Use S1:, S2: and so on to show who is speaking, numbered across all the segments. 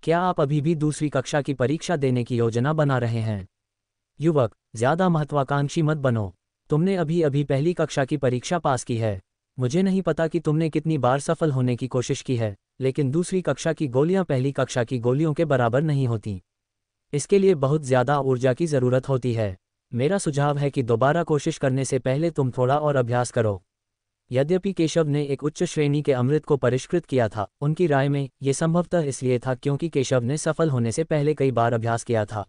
S1: क्या आप अभी भी दूसरी कक्षा की परीक्षा देने की योजना बना रहे हैं? युवक, ज्यादा महत्वाकांक्षी मत बनो। तुमने अभी अभी पहली कक्षा की परीक्षा पास की है। मुझे नहीं पता कि तुमने कितनी बार सफल होने की कोशिश की है, लेकिन दूसरी कक्षा की गोलियां पहली कक्षा की गोलियों के बराबर नहीं होती। इसके लिए बहुत ज्यादा ऊर्जा की जरूरत होती है। मेरा सुझाव है कि दोबारा कोशिश करने से पहले तुम थोड़ा और अभ्यास करो। यद्यपि केशव ने एक उच्च श्रेणी के अमृत को परिष्कृत किया था, उनकी राय में ये संभवतः इसलिए था क्योंकि केशव ने सफल होने से पहले कई बार अभ्यास किया था।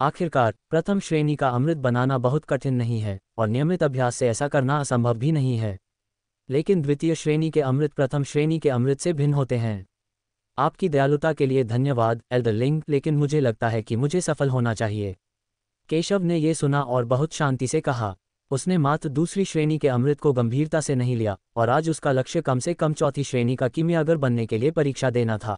S1: आखिरकार, प्रथम श्रेणी का अमृत बनाना बहुत कठिन नहीं है, और नियमित अभ्यास से ऐसा करना असंभव भी नहीं है। लेकिन द्वितीय श्रेणी के अमृत प्रथम श्रेणी के अमृत से भिन्न होते हैं। आपकी दयालुता के लिए धन्यवाद, एल्डरलिंग, लेकिन मुझे लगता है कि मुझे सफल होना चाहिए। केशव ने यह सुना और बहुत शांति से कहा। उसने मात्र दूसरी श्रेणी के अमृत को गंभीरता से नहीं लिया, और आज उसका लक्ष्य कम से कम चौथी श्रेणी का कीमियागर बनने के लिए परीक्षा देना था।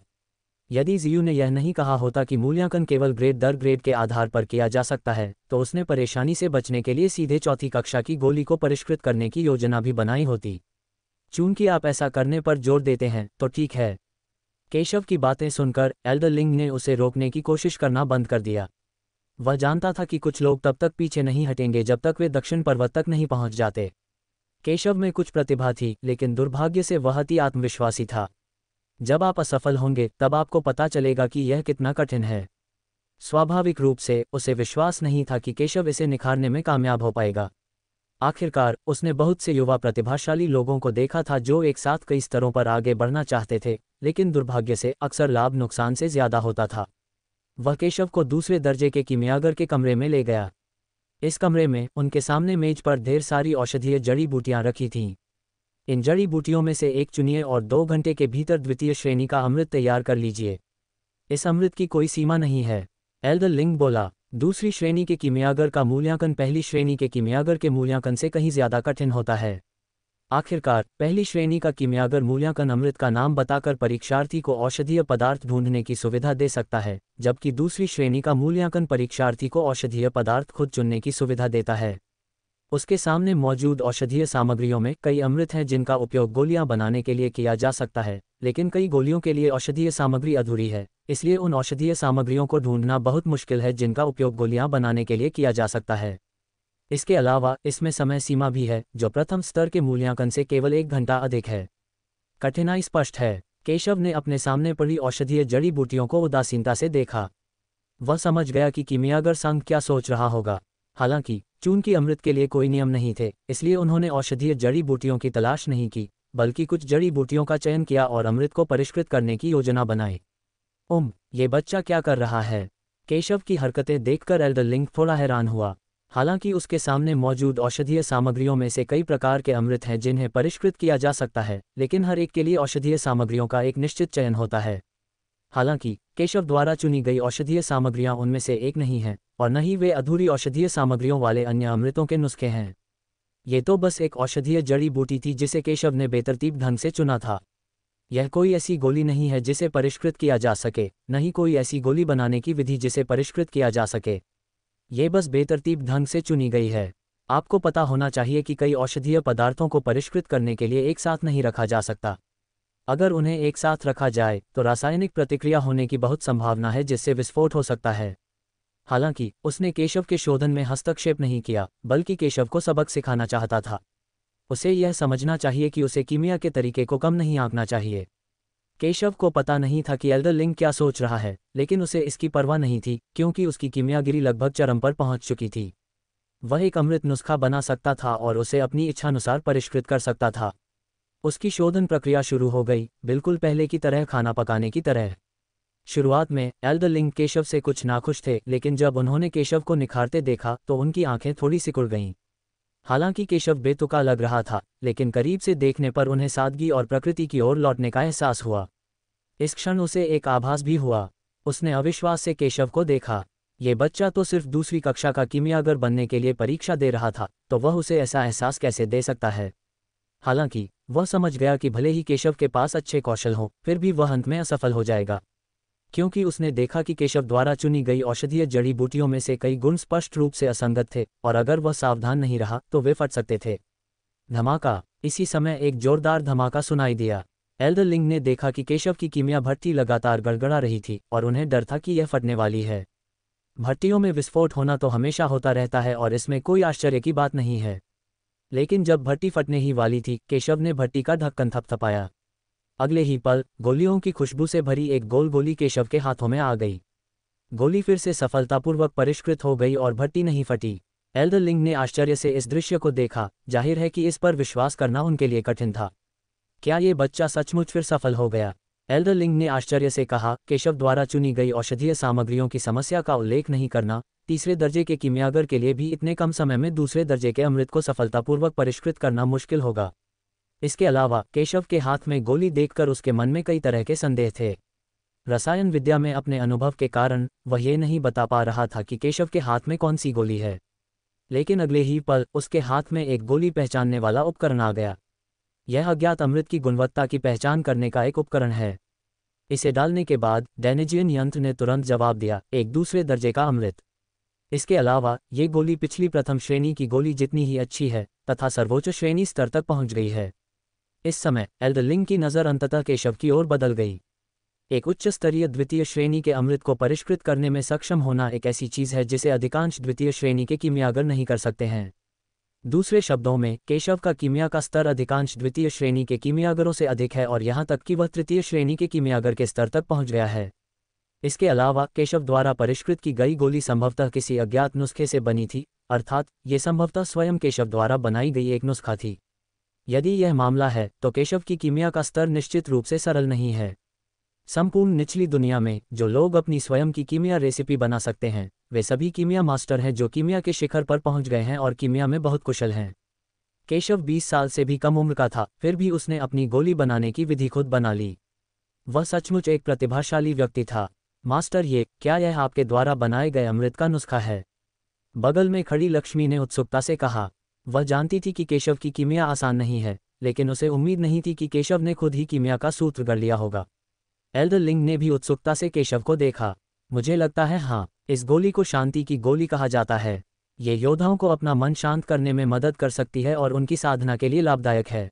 S1: यदि जियू ने यह नहीं कहा होता कि मूल्यांकन केवल ग्रेड दर ग्रेड के आधार पर किया जा सकता है, तो उसने परेशानी से बचने के लिए सीधे चौथी कक्षा की गोली को परिष्कृत करने की योजना भी बनाई होती। चूंकि आप ऐसा करने पर जोर देते हैं, तो ठीक है। केशव की बातें सुनकर एल्डरलिंग ने उसे रोकने की कोशिश करना बंद कर दिया। वह जानता था कि कुछ लोग तब तक पीछे नहीं हटेंगे जब तक वे दक्षिण पर्वत तक नहीं पहुंच जाते। केशव में कुछ प्रतिभा थी, लेकिन दुर्भाग्य से वह अति आत्मविश्वासी था। जब आप असफल होंगे तब आपको पता चलेगा कि यह कितना कठिन है। स्वाभाविक रूप से उसे विश्वास नहीं था कि केशव इसे निखारने में कामयाब हो पाएगा। आखिरकार, उसने बहुत से युवा प्रतिभाशाली लोगों को देखा था जो एक साथ कई स्तरों पर आगे बढ़ना चाहते थे, लेकिन दुर्भाग्य से अक्सर लाभ नुकसान से ज्यादा होता था। वह केशव को दूसरे दर्जे के कीमियागर के कमरे में ले गया। इस कमरे में उनके सामने मेज पर ढेर सारी औषधीय जड़ी बूटियां रखी थीं। इन जड़ी बूटियों में से एक चुनिए और 2 घंटे के भीतर द्वितीय श्रेणी का अमृत तैयार कर लीजिए। इस अमृत की कोई सीमा नहीं है, एल्डरलिंग बोला। दूसरी श्रेणी के कीमियागर का मूल्यांकन पहली श्रेणी के कीमियागर के मूल्यांकन से कहीं ज्यादा कठिन होता है। आखिरकार, पहली श्रेणी का कीमियागर मूल्यांकन अमृत का नाम बताकर परीक्षार्थी को औषधीय पदार्थ ढूंढने की सुविधा दे सकता है, जबकि दूसरी श्रेणी का मूल्यांकन परीक्षार्थी को औषधीय पदार्थ खुद चुनने की सुविधा देता है। उसके सामने मौजूद औषधीय सामग्रियों में कई अमृत हैं जिनका उपयोग गोलियां बनाने के लिए किया जा सकता है, लेकिन कई गोलियों के लिए औषधीय सामग्री अधूरी है, इसलिए उन औषधीय सामग्रियों को ढूंढना बहुत मुश्किल है जिनका उपयोग गोलियां बनाने के लिए किया जा सकता है। इसके अलावा इसमें समय सीमा भी है, जो प्रथम स्तर के मूल्यांकन से केवल 1 घंटा अधिक है। कठिनाई स्पष्ट है। केशव ने अपने सामने पड़ी औषधीय जड़ी बूटियों को उदासीनता से देखा। वह समझ गया कि कीमियागर संघ क्या सोच रहा होगा। हालांकि चूंकि अमृत के लिए कोई नियम नहीं थे, इसलिए उन्होंने औषधीय जड़ी बूटियों की तलाश नहीं की, बल्कि कुछ जड़ी बूटियों का चयन किया और अमृत को परिष्कृत करने की योजना बनाई। ये बच्चा क्या कर रहा है? केशव की हरकतें देखकर एल्डरलिंग थोड़ा हैरान हुआ। हालांकि उसके सामने मौजूद औषधीय सामग्रियों में से कई प्रकार के अमृत हैं जिन्हें परिष्कृत किया जा सकता है, लेकिन हर एक के लिए औषधीय सामग्रियों का एक निश्चित चयन होता है। हालांकि केशव द्वारा चुनी गई औषधीय सामग्रियां उनमें से एक नहीं हैं, और न ही वे अधूरी औषधीय सामग्रियों वाले अन्य अमृतों के नुस्खे हैं। ये तो बस एक औषधीय जड़ी बूटी थी जिसे केशव ने बेतरतीब ढंग से चुना था। यह कोई ऐसी गोली नहीं है जिसे परिष्कृत किया जा सके, न ही कोई ऐसी गोली बनाने की विधि जिसे परिष्कृत किया जा सके। ये बस बेतरतीब ढंग से चुनी गई है। आपको पता होना चाहिए कि कई औषधीय पदार्थों को परिष्कृत करने के लिए एक साथ नहीं रखा जा सकता। अगर उन्हें एक साथ रखा जाए तो रासायनिक प्रतिक्रिया होने की बहुत संभावना है जिससे विस्फोट हो सकता है। हालांकि उसने केशव के शोधन में हस्तक्षेप नहीं किया, बल्कि केशव को सबक सिखाना चाहता था। उसे यह समझना चाहिए कि उसे कीमिया के तरीके को कम नहीं आंकना चाहिए। केशव को पता नहीं था कि एल्डरलिंग क्या सोच रहा है, लेकिन उसे इसकी परवाह नहीं थी क्योंकि उसकी कीमियागिरी लगभग चरम पर पहुंच चुकी थी। वह एक अमृत नुस्खा बना सकता था और उसे अपनी इच्छानुसार परिष्कृत कर सकता था। उसकी शोधन प्रक्रिया शुरू हो गई, बिल्कुल पहले की तरह, खाना पकाने की तरह। शुरुआत में एल्डरलिंग केशव से कुछ नाखुश थे, लेकिन जब उन्होंने केशव को निखारते देखा तो उनकी आंखें थोड़ी सिकुड़ गईं। हालांकि केशव बेतुका लग रहा था, लेकिन करीब से देखने पर उन्हें सादगी और प्रकृति की ओर लौटने का एहसास हुआ। इस क्षण उसे एक आभास भी हुआ। उसने अविश्वास से केशव को देखा। ये बच्चा तो सिर्फ दूसरी कक्षा का कीमियागर बनने के लिए परीक्षा दे रहा था, तो वह उसे ऐसा एहसास कैसे दे सकता है? हालांकि वह समझ गया कि भले ही केशव के पास अच्छे कौशल हों, फिर भी वह अंत में असफल हो जाएगा, क्योंकि उसने देखा कि केशव द्वारा चुनी गई औषधीय जड़ी बूटियों में से कई गुण स्पष्ट रूप से असंगत थे, और अगर वह सावधान नहीं रहा तो वे फट सकते थे। धमाका! इसी समय एक जोरदार धमाका सुनाई दिया। एल्डर लिंग ने देखा कि केशव की कीमिया भट्टी लगातार गड़गड़ा रही थी और उन्हें डर था कि यह फटने वाली है। भट्टियों में विस्फोट होना तो हमेशा होता रहता है और इसमें कोई आश्चर्य की बात नहीं है। लेकिन जब भट्टी फटने ही वाली थी, केशव ने भट्टी का ढक्कन थपथपाया। अगले ही पल गोलियों की खुशबू से भरी एक गोल गोली केशव के हाथों में आ गई। गोली फिर से सफलतापूर्वक परिष्कृत हो गई और भट्टी नहीं फटी। एल्डर लिंग ने आश्चर्य से इस दृश्य को देखा। जाहिर है कि इस पर विश्वास करना उनके लिए कठिन था। क्या ये बच्चा सचमुच फिर सफल हो गया? एल्डर लिंग ने आश्चर्य से कहा, केशव द्वारा चुनी गई औषधीय सामग्रियों की समस्या का उल्लेख नहीं करना तीसरे दर्जे के कीमियागर के लिए भी इतने कम समय में दूसरे दर्जे के अमृत को सफलतापूर्वक परिष्कृत करना मुश्किल होगा। इसके अलावा केशव के हाथ में गोली देखकर उसके मन में कई तरह के संदेह थे। रसायन विद्या में अपने अनुभव के कारण वह ये नहीं बता पा रहा था कि केशव के हाथ में कौन सी गोली है। लेकिन अगले ही पल उसके हाथ में एक गोली पहचानने वाला उपकरण आ गया। यह अज्ञात अमृत की गुणवत्ता की पहचान करने का एक उपकरण है। इसे डालने के बाद डेनेजियन यंत्र ने तुरंत जवाब दिया, एक दूसरे दर्जे का अमृत। इसके अलावा ये गोली पिछली प्रथम श्रेणी की गोली जितनी ही अच्छी है तथा सर्वोच्च श्रेणी स्तर तक पहुंच गई है। इस समय एल्डर लिंग की नज़र अंततः केशव की ओर बदल गई। एक उच्च स्तरीय द्वितीय श्रेणी के अमृत को परिष्कृत करने में सक्षम होना एक ऐसी चीज़ है जिसे अधिकांश द्वितीय श्रेणी के कीमियागर नहीं कर सकते हैं। दूसरे शब्दों में, केशव का कीमिया का स्तर अधिकांश द्वितीय श्रेणी के कीमियागरों से अधिक है और यहाँ तक कि वह तृतीय श्रेणी के कीमियागर के स्तर तक पहुँच गया है। इसके अलावा केशव द्वारा परिष्कृत की गई गोली संभवतः किसी अज्ञात नुस्खे से बनी थी, अर्थात ये संभवतः स्वयं केशव द्वारा बनाई गई एक नुस्खा थी। यदि यह मामला है तो केशव की कीमिया का स्तर निश्चित रूप से सरल नहीं है। संपूर्ण निचली दुनिया में जो लोग अपनी स्वयं की कीमिया रेसिपी बना सकते हैं वे सभी कीमिया मास्टर हैं जो कीमिया के शिखर पर पहुंच गए हैं और कीमिया में बहुत कुशल हैं। केशव 20 साल से भी कम उम्र का था, फिर भी उसने अपनी गोली बनाने की विधि खुद बना ली। वह सचमुच एक प्रतिभाशाली व्यक्ति था। मास्टर, क्या यह आपके द्वारा बनाए गए अमृत का नुस्खा है? बगल में खड़ी लक्ष्मी ने उत्सुकता से कहा। वह जानती थी कि केशव की कीमिया आसान नहीं है, लेकिन उसे उम्मीद नहीं थी कि केशव ने खुद ही कीमिया का सूत्र गढ़ लिया होगा। एल्डर लिंग ने भी उत्सुकता से केशव को देखा। मुझे लगता है हाँ, इस गोली को शांति की गोली कहा जाता है। ये योद्धाओं को अपना मन शांत करने में मदद कर सकती है और उनकी साधना के लिए लाभदायक है।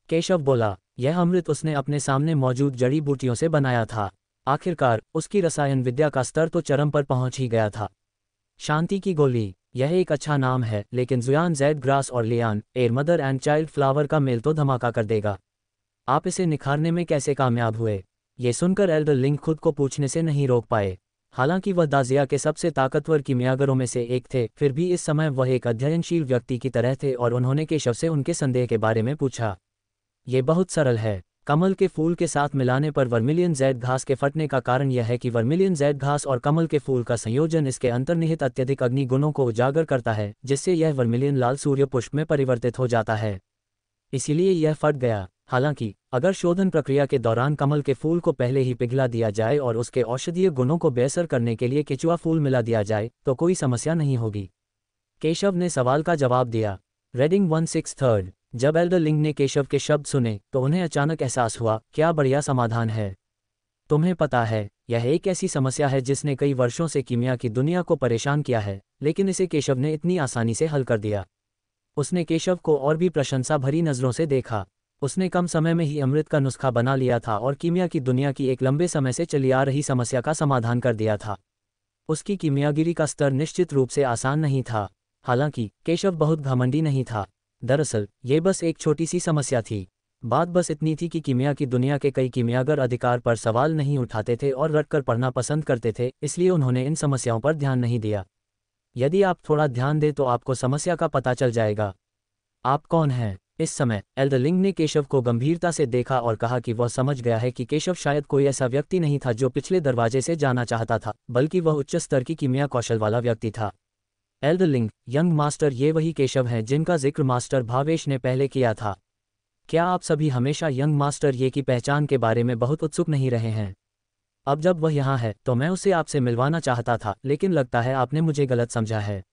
S1: केशव बोला। यह अमृत उसने अपने सामने मौजूद जड़ी बूटियों से बनाया था। आखिरकार उसकी रसायन विद्या का स्तर तो चरम पर पहुंच ही गया था। शांति की गोली, यह एक अच्छा नाम है, लेकिन जुयान ज़ैड ग्रास और Lian air mother and child flower का मेल तो धमाका कर देगा। आप इसे निखारने में कैसे कामयाब हुए? ये सुनकर एल्डर लिंग खुद को पूछने से नहीं रोक पाए। हालांकि वह दाजिया के सबसे ताकतवर कीमियागरों में से एक थे, फिर भी इस समय वह एक अध्ययनशील व्यक्ति की तरह थे और उन्होंने केशव से उनके संदेह के बारे में पूछा। ये बहुत सरल है। कमल के फूल के साथ मिलाने पर वर्मिलियन ज़ैड घास के फटने का कारण यह है कि वर्मिलियन ज़ैड घास और कमल के फूल का संयोजन इसके अंतर्निहित अत्यधिक अग्नि गुणों को उजागर करता है, जिससे यह वर्मिलियन लाल सूर्य पुष्प में परिवर्तित हो जाता है। इसीलिए यह फट गया। हालांकि अगर शोधन प्रक्रिया के दौरान कमल के फूल को पहले ही पिघला दिया जाए और उसके औषधीय गुणों को बेअसर करने के लिए केचुआ फूल मिला दिया जाए तो कोई समस्या नहीं होगी। केशव ने सवाल का जवाब दिया। रेडिंग 1/6 जब एल्डर लिंग ने केशव के शब्द सुने तो उन्हें अचानक एहसास हुआ, क्या बढ़िया समाधान है। तुम्हें पता है, यह एक ऐसी समस्या है जिसने कई वर्षों से कीमिया की दुनिया को परेशान किया है, लेकिन इसे केशव ने इतनी आसानी से हल कर दिया। उसने केशव को और भी प्रशंसा भरी नज़रों से देखा। उसने कम समय में ही अमृत का नुस्खा बना लिया था और कीमिया की दुनिया की एक लंबे समय से चली आ रही समस्या का समाधान कर दिया था। उसकी कीमियागिरी का स्तर निश्चित रूप से आसान नहीं था। हालांकि केशव बहुत घमंडी नहीं था। दरअसल ये बस एक छोटी सी समस्या थी। बात बस इतनी थी कि कीमिया की दुनिया के कई कीमियागर अधिकार पर सवाल नहीं उठाते थे और रटकर पढ़ना पसंद करते थे, इसलिए उन्होंने इन समस्याओं पर ध्यान नहीं दिया। यदि आप थोड़ा ध्यान दें तो आपको समस्या का पता चल जाएगा। आप कौन हैं? इस समय एल्डर लिंग ने केशव को गंभीरता से देखा और कहा कि वह समझ गया है कि केशव शायद कोई ऐसा व्यक्ति नहीं था जो पिछले दरवाजे से जाना चाहता था, बल्कि वह उच्च स्तर की कीमिया कौशल वाला व्यक्ति था। एल्डर लिंग, यंग मास्टर, ये वही केशव हैं जिनका जिक्र मास्टर भावेश ने पहले किया था। क्या आप सभी हमेशा यंग मास्टर ये की पहचान के बारे में बहुत उत्सुक नहीं रहे हैं? अब जब वह यहाँ है तो मैं उसे आपसे मिलवाना चाहता था, लेकिन लगता है आपने मुझे गलत समझा है।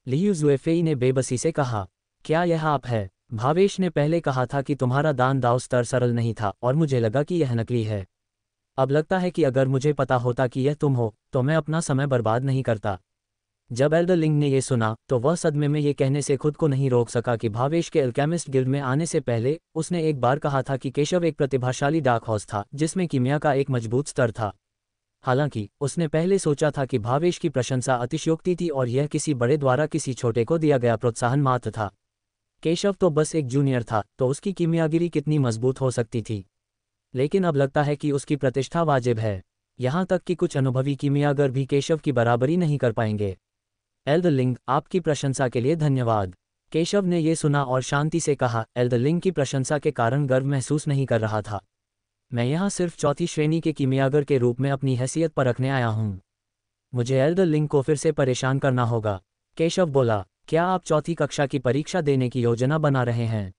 S1: लियू ज़ुएफेई ने बेबसी से कहा। क्या यह आप है? भावेश ने पहले कहा था कि तुम्हारा दान दाव स्तर सरल नहीं था और मुझे लगा कि यह नकली है। अब लगता है कि अगर मुझे पता होता कि यह तुम हो तो मैं अपना समय बर्बाद नहीं करता। जब एल्डरलिंग ने ये सुना तो वह सदमे में ये कहने से खुद को नहीं रोक सका कि भावेश के अल्केमिस्ट गिल्ड में आने से पहले उसने एक बार कहा था कि केशव एक प्रतिभाशाली डार्क हॉर्स था जिसमें कीमिया का एक मजबूत स्तर था। हालांकि उसने पहले सोचा था कि भावेश की प्रशंसा अतिशयोक्ति थी और यह किसी बड़े द्वारा किसी छोटे को दिया गया प्रोत्साहन मात्र था। केशव तो बस एक जूनियर था, तो उसकी कीमियागिरी कितनी मजबूत हो सकती थी। लेकिन अब लगता है कि उसकी प्रतिष्ठा वाजिब है, यहाँ तक कि कुछ अनुभवी कीमियागर भी केशव की बराबरी नहीं कर पाएंगे। एल्डरलिंग, आपकी प्रशंसा के लिए धन्यवाद। केशव ने यह सुना और शांति से कहा। एल्डरलिंग की प्रशंसा के कारण गर्व महसूस नहीं कर रहा था। मैं यहाँ सिर्फ चौथी श्रेणी के कीमियागर के रूप में अपनी हैसियत परखने आया हूँ। मुझे एल्डरलिंग को फिर से परेशान करना होगा। केशव बोला, क्या आप चौथी कक्षा की परीक्षा देने की योजना बना रहे हैं?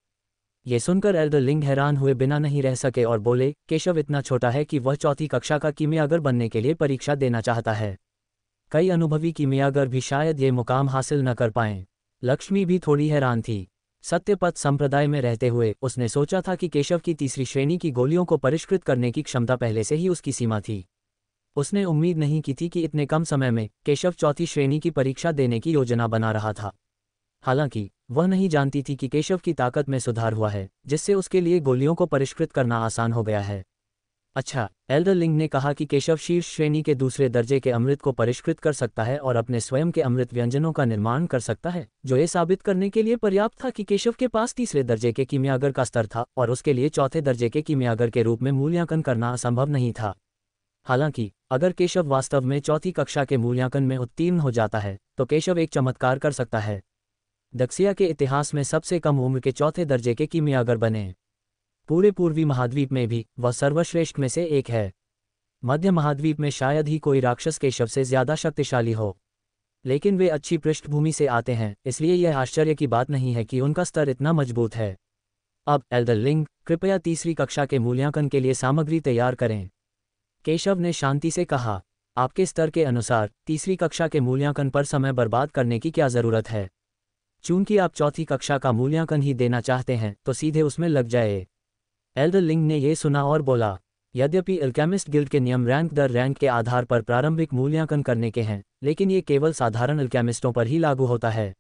S1: ये सुनकर एल्डरलिंग हैरान हुए बिना नहीं रह सके और बोले, केशव इतना छोटा है कि वह चौथी कक्षा का कीमियागर बनने के लिए परीक्षा देना चाहता है। कई अनुभवी कीमियागर भी शायद ये मुकाम हासिल न कर पाएं। लक्ष्मी भी थोड़ी हैरान थी। सत्यपथ संप्रदाय में रहते हुए उसने सोचा था कि केशव की तीसरी श्रेणी की गोलियों को परिष्कृत करने की क्षमता पहले से ही उसकी सीमा थी। उसने उम्मीद नहीं की थी कि इतने कम समय में केशव चौथी श्रेणी की परीक्षा देने की योजना बना रहा था। हालांकि वह नहीं जानती थी कि केशव की ताकत में सुधार हुआ है, जिससे उसके लिए गोलियों को परिष्कृत करना आसान हो गया है। अच्छा, एल्डरलिंग ने कहा कि केशव शीर्ष श्रेणी के दूसरे दर्जे के अमृत को परिष्कृत कर सकता है और अपने स्वयं के अमृत व्यंजनों का निर्माण कर सकता है, जो ये साबित करने के लिए पर्याप्त था कि केशव के पास तीसरे दर्जे के कीमियागर का स्तर था और उसके लिए चौथे दर्जे के कीमियागर के रूप में मूल्यांकन करना असंभव नहीं था। हालांकि अगर केशव वास्तव में चौथी कक्षा के मूल्यांकन में उत्तीर्ण हो जाता है तो केशव एक चमत्कार कर सकता है। दक्षिया के इतिहास में सबसे कम उम्र के चौथे दर्जे के कीमियागर बने। पूरे पूर्वी महाद्वीप में भी वह सर्वश्रेष्ठ में से एक है। मध्य महाद्वीप में शायद ही कोई राक्षस केशव से ज्यादा शक्तिशाली हो, लेकिन वे अच्छी पृष्ठभूमि से आते हैं, इसलिए यह आश्चर्य की बात नहीं है कि उनका स्तर इतना मजबूत है। अब एल्डरलिंग, कृपया तीसरी कक्षा के मूल्यांकन के लिए सामग्री तैयार करें। केशव ने शांति से कहा, आपके स्तर के अनुसार तीसरी कक्षा के मूल्यांकन पर समय बर्बाद करने की क्या जरूरत है? चूंकि आप चौथी कक्षा का मूल्यांकन ही देना चाहते हैं तो सीधे उसमें लग जाए। एल्डरलिंग ने यह सुना और बोला, यद्यपि अल्केमिस्ट गिल्ड के नियम रैंक दर रैंक के आधार पर प्रारंभिक मूल्यांकन करने के हैं, लेकिन ये केवल साधारण अल्केमिस्टों पर ही लागू होता है।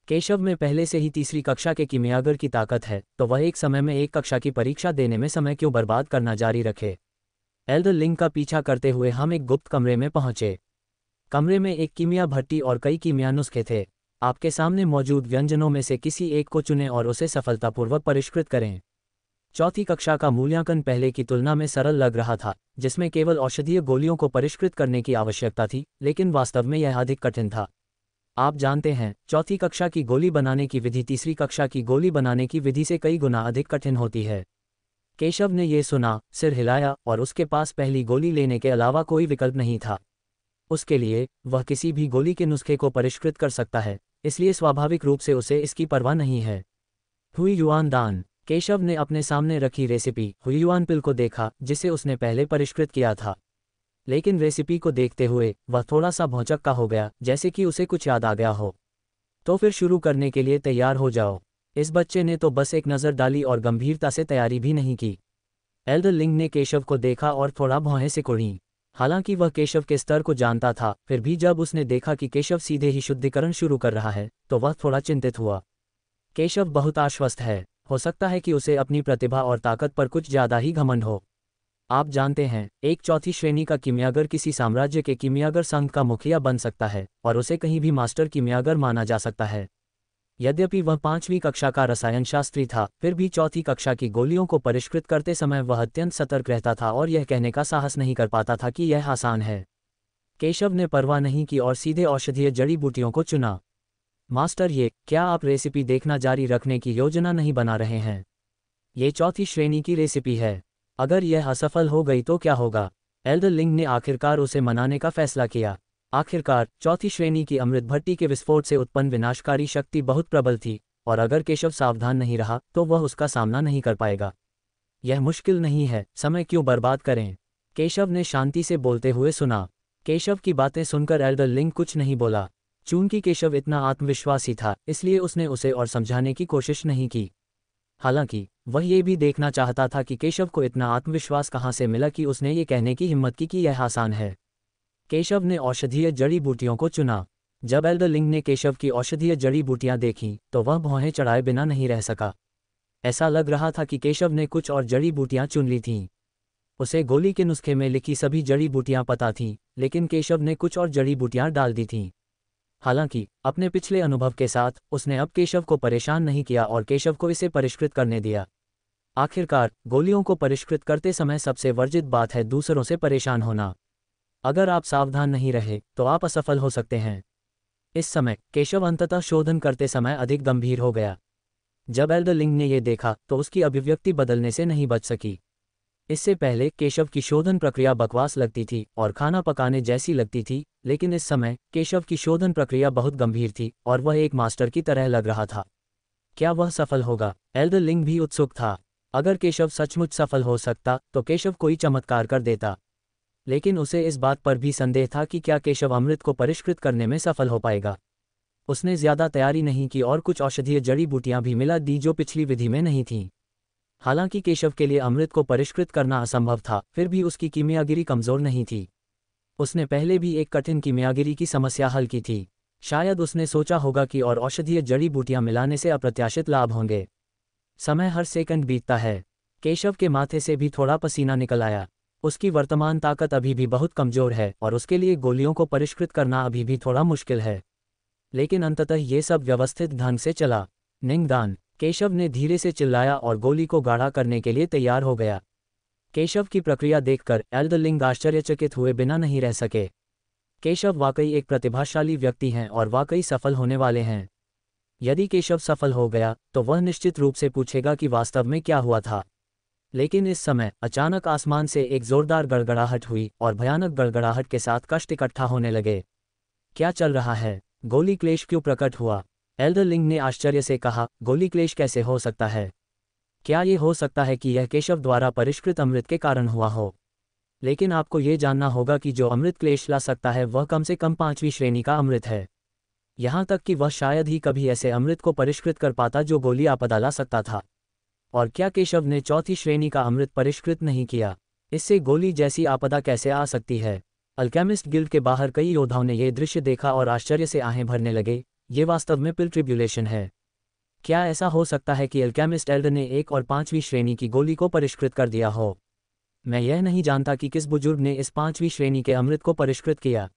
S1: केशव में पहले से ही तीसरी कक्षा के कीमियागर की ताकत है, तो वह एक समय में एक कक्षा की परीक्षा देने में समय क्यों बर्बाद करना जारी रखे? एल्डरलिंग का पीछा करते हुए हम एक गुप्त कमरे में पहुंचे। कमरे में एक कीमिया भट्टी और कई कीमिया नुस्खे थे। आपके सामने मौजूद व्यंजनों में से किसी एक को चुनें और उसे सफलतापूर्वक परिष्कृत करें। चौथी कक्षा का मूल्यांकन पहले की तुलना में सरल लग रहा था, जिसमें केवल औषधीय गोलियों को परिष्कृत करने की आवश्यकता थी, लेकिन वास्तव में यह अधिक कठिन था। आप जानते हैं, चौथी कक्षा की गोली बनाने की विधि तीसरी कक्षा की गोली बनाने की विधि से कई गुना अधिक कठिन होती है। केशव ने यह सुना, सिर हिलाया और उसके पास पहली गोली लेने के अलावा कोई विकल्प नहीं था। उसके लिए वह किसी भी गोली के नुस्खे को परिष्कृत कर सकता है, इसलिए स्वाभाविक रूप से उसे इसकी परवाह नहीं है। हुईयुआन दान। केशव ने अपने सामने रखी रेसिपी हुईयुआन पिल को देखा, जिसे उसने पहले परिष्कृत किया था। लेकिन रेसिपी को देखते हुए वह थोड़ा सा भौचक्का हो गया, जैसे कि उसे कुछ याद आ गया हो। तो फिर शुरू करने के लिए तैयार हो जाओ। इस बच्चे ने तो बस एक नज़र डाली और गंभीरता से तैयारी भी नहीं की। एल्डरलिंग ने केशव को देखा और थोड़ा भौहें सिकुड़ी। हालांकि वह केशव के स्तर को जानता था, फिर भी जब उसने देखा कि केशव सीधे ही शुद्धिकरण शुरू कर रहा है तो वह थोड़ा चिंतित हुआ। केशव बहुत आश्वस्त है, हो सकता है कि उसे अपनी प्रतिभा और ताकत पर कुछ ज्यादा ही घमंड हो। आप जानते हैं, एक चौथी श्रेणी का कीमियागर किसी साम्राज्य के कीमियागर संघ का मुखिया बन सकता है और उसे कहीं भी मास्टर कीमियागर माना जा सकता है। यद्यपि वह 5वीं कक्षा का रसायन शास्त्री था, फिर भी चौथी कक्षा की गोलियों को परिष्कृत करते समय वह अत्यंत सतर्क रहता था और यह कहने का साहस नहीं कर पाता था कि यह आसान है। केशव ने परवाह नहीं की और सीधे औषधीय जड़ी बूटियों को चुना। मास्टर, क्या आप रेसिपी देखना जारी रखने की योजना नहीं बना रहे हैं? ये चौथी श्रेणी की रेसिपी है। अगर यह असफल हो गई तो क्या होगा? एल्डरलिंग ने आखिरकार उसे मनाने का फैसला किया। आखिरकार चौथी श्रेणी की अमृत भट्टी के विस्फोट से उत्पन्न विनाशकारी शक्ति बहुत प्रबल थी, और अगर केशव सावधान नहीं रहा तो वह उसका सामना नहीं कर पाएगा। यह मुश्किल नहीं है, समय क्यों बर्बाद करें? केशव ने शांति से बोलते हुए सुना। केशव की बातें सुनकर एल्डरलिंग कुछ नहीं बोला। चूंकि केशव इतना आत्मविश्वासी था, इसलिए उसने उसे और समझाने की कोशिश नहीं की। हालांकि वह ये भी देखना चाहता था कि केशव को इतना आत्मविश्वास कहाँ से मिला कि उसने ये कहने की हिम्मत की कि यह आसान है। केशव ने औषधीय जड़ी बूटियों को चुना। जब एल्डर लिंग ने केशव की औषधीय जड़ी बूटियां देखीं तो वह भौहें चढ़ाए बिना नहीं रह सका। ऐसा लग रहा था कि केशव ने कुछ और जड़ी बूटियां चुन ली थीं। उसे गोली के नुस्खे में लिखी सभी जड़ी बूटियां पता थीं, लेकिन केशव ने कुछ और जड़ी बूटियां डाल दी थीं। हालांकि अपने पिछले अनुभव के साथ उसने अब केशव को परेशान नहीं किया और केशव को इसे परिष्कृत करने दिया। आखिरकार गोलियों को परिष्कृत करते समय सबसे वर्जित बात है दूसरों से परेशान होना। अगर आप सावधान नहीं रहे तो आप असफल हो सकते हैं। इस समय केशव अंततः शोधन करते समय अधिक गंभीर हो गया। जब एल्डर लिंग ने यह देखा तो उसकी अभिव्यक्ति बदलने से नहीं बच सकी। इससे पहले केशव की शोधन प्रक्रिया बकवास लगती थी और खाना पकाने जैसी लगती थी, लेकिन इस समय केशव की शोधन प्रक्रिया बहुत गंभीर थी और वह एक मास्टर की तरह लग रहा था। क्या वह सफल होगा? एल्डर लिंग भी उत्सुक था। अगर केशव सचमुच सफल हो सकता तो केशव कोई चमत्कार कर देता, लेकिन उसे इस बात पर भी संदेह था कि क्या केशव अमृत को परिष्कृत करने में सफल हो पाएगा। उसने ज्यादा तैयारी नहीं की और कुछ औषधीय जड़ी बूटियां भी मिला दी जो पिछली विधि में नहीं थीं। हालांकि केशव के लिए अमृत को परिष्कृत करना असंभव था, फिर भी उसकी कीमियागिरी कमजोर नहीं थी। उसने पहले भी एक कठिन कीमियागिरी की समस्या हल की थी। शायद उसने सोचा होगा कि और औषधीय जड़ी बूटियां मिलाने से अप्रत्याशित लाभ होंगे। समय हर सेकंड बीतता है। केशव के माथे से भी थोड़ा पसीना निकल आया। उसकी वर्तमान ताकत अभी भी बहुत कमजोर है और उसके लिए गोलियों को परिष्कृत करना अभी भी थोड़ा मुश्किल है। लेकिन अंततः ये सब व्यवस्थित ढंग से चला। निंगदान, केशव ने धीरे से चिल्लाया और गोली को गाढ़ा करने के लिए तैयार हो गया। केशव की प्रक्रिया देखकर एल्डर लिंग आश्चर्यचकित हुए बिना नहीं रह सके। केशव वाकई एक प्रतिभाशाली व्यक्ति हैं और वाकई सफल होने वाले हैं। यदि केशव सफल हो गया तो वह निश्चित रूप से पूछेगा कि वास्तव में क्या हुआ था। लेकिन इस समय अचानक आसमान से एक जोरदार गड़गड़ाहट हुई और भयानक गड़गड़ाहट के साथ कष्ट इकट्ठा होने लगे। क्या चल रहा है? गोली क्लेश क्यों प्रकट हुआ? एल्डर लिंग ने आश्चर्य से कहा, गोली क्लेश कैसे हो सकता है? क्या ये हो सकता है कि यह केशव द्वारा परिष्कृत अमृत के कारण हुआ हो? लेकिन आपको ये जानना होगा कि जो अमृत क्लेश ला सकता है वह कम से कम 5वीं श्रेणी का अमृत है। यहाँ तक कि वह शायद ही कभी ऐसे अमृत को परिष्कृत कर पाता जो गोली आपदा ला सकता था। और क्या केशव ने 4थी श्रेणी का अमृत परिष्कृत नहीं किया? इससे गोली जैसी आपदा कैसे आ सकती है? अल्केमिस्ट गिल्ड के बाहर कई योद्धाओं ने यह दृश्य देखा और आश्चर्य से आहें भरने लगे। ये वास्तव में पिल ट्रिब्यूलेशन है। क्या ऐसा हो सकता है कि अल्केमिस्ट एल्डर ने 1 और 5वीं श्रेणी की गोली को परिष्कृत कर दिया हो? मैं यह नहीं जानता कि किस बुजुर्ग ने इस 5वीं श्रेणी के अमृत को परिष्कृत किया।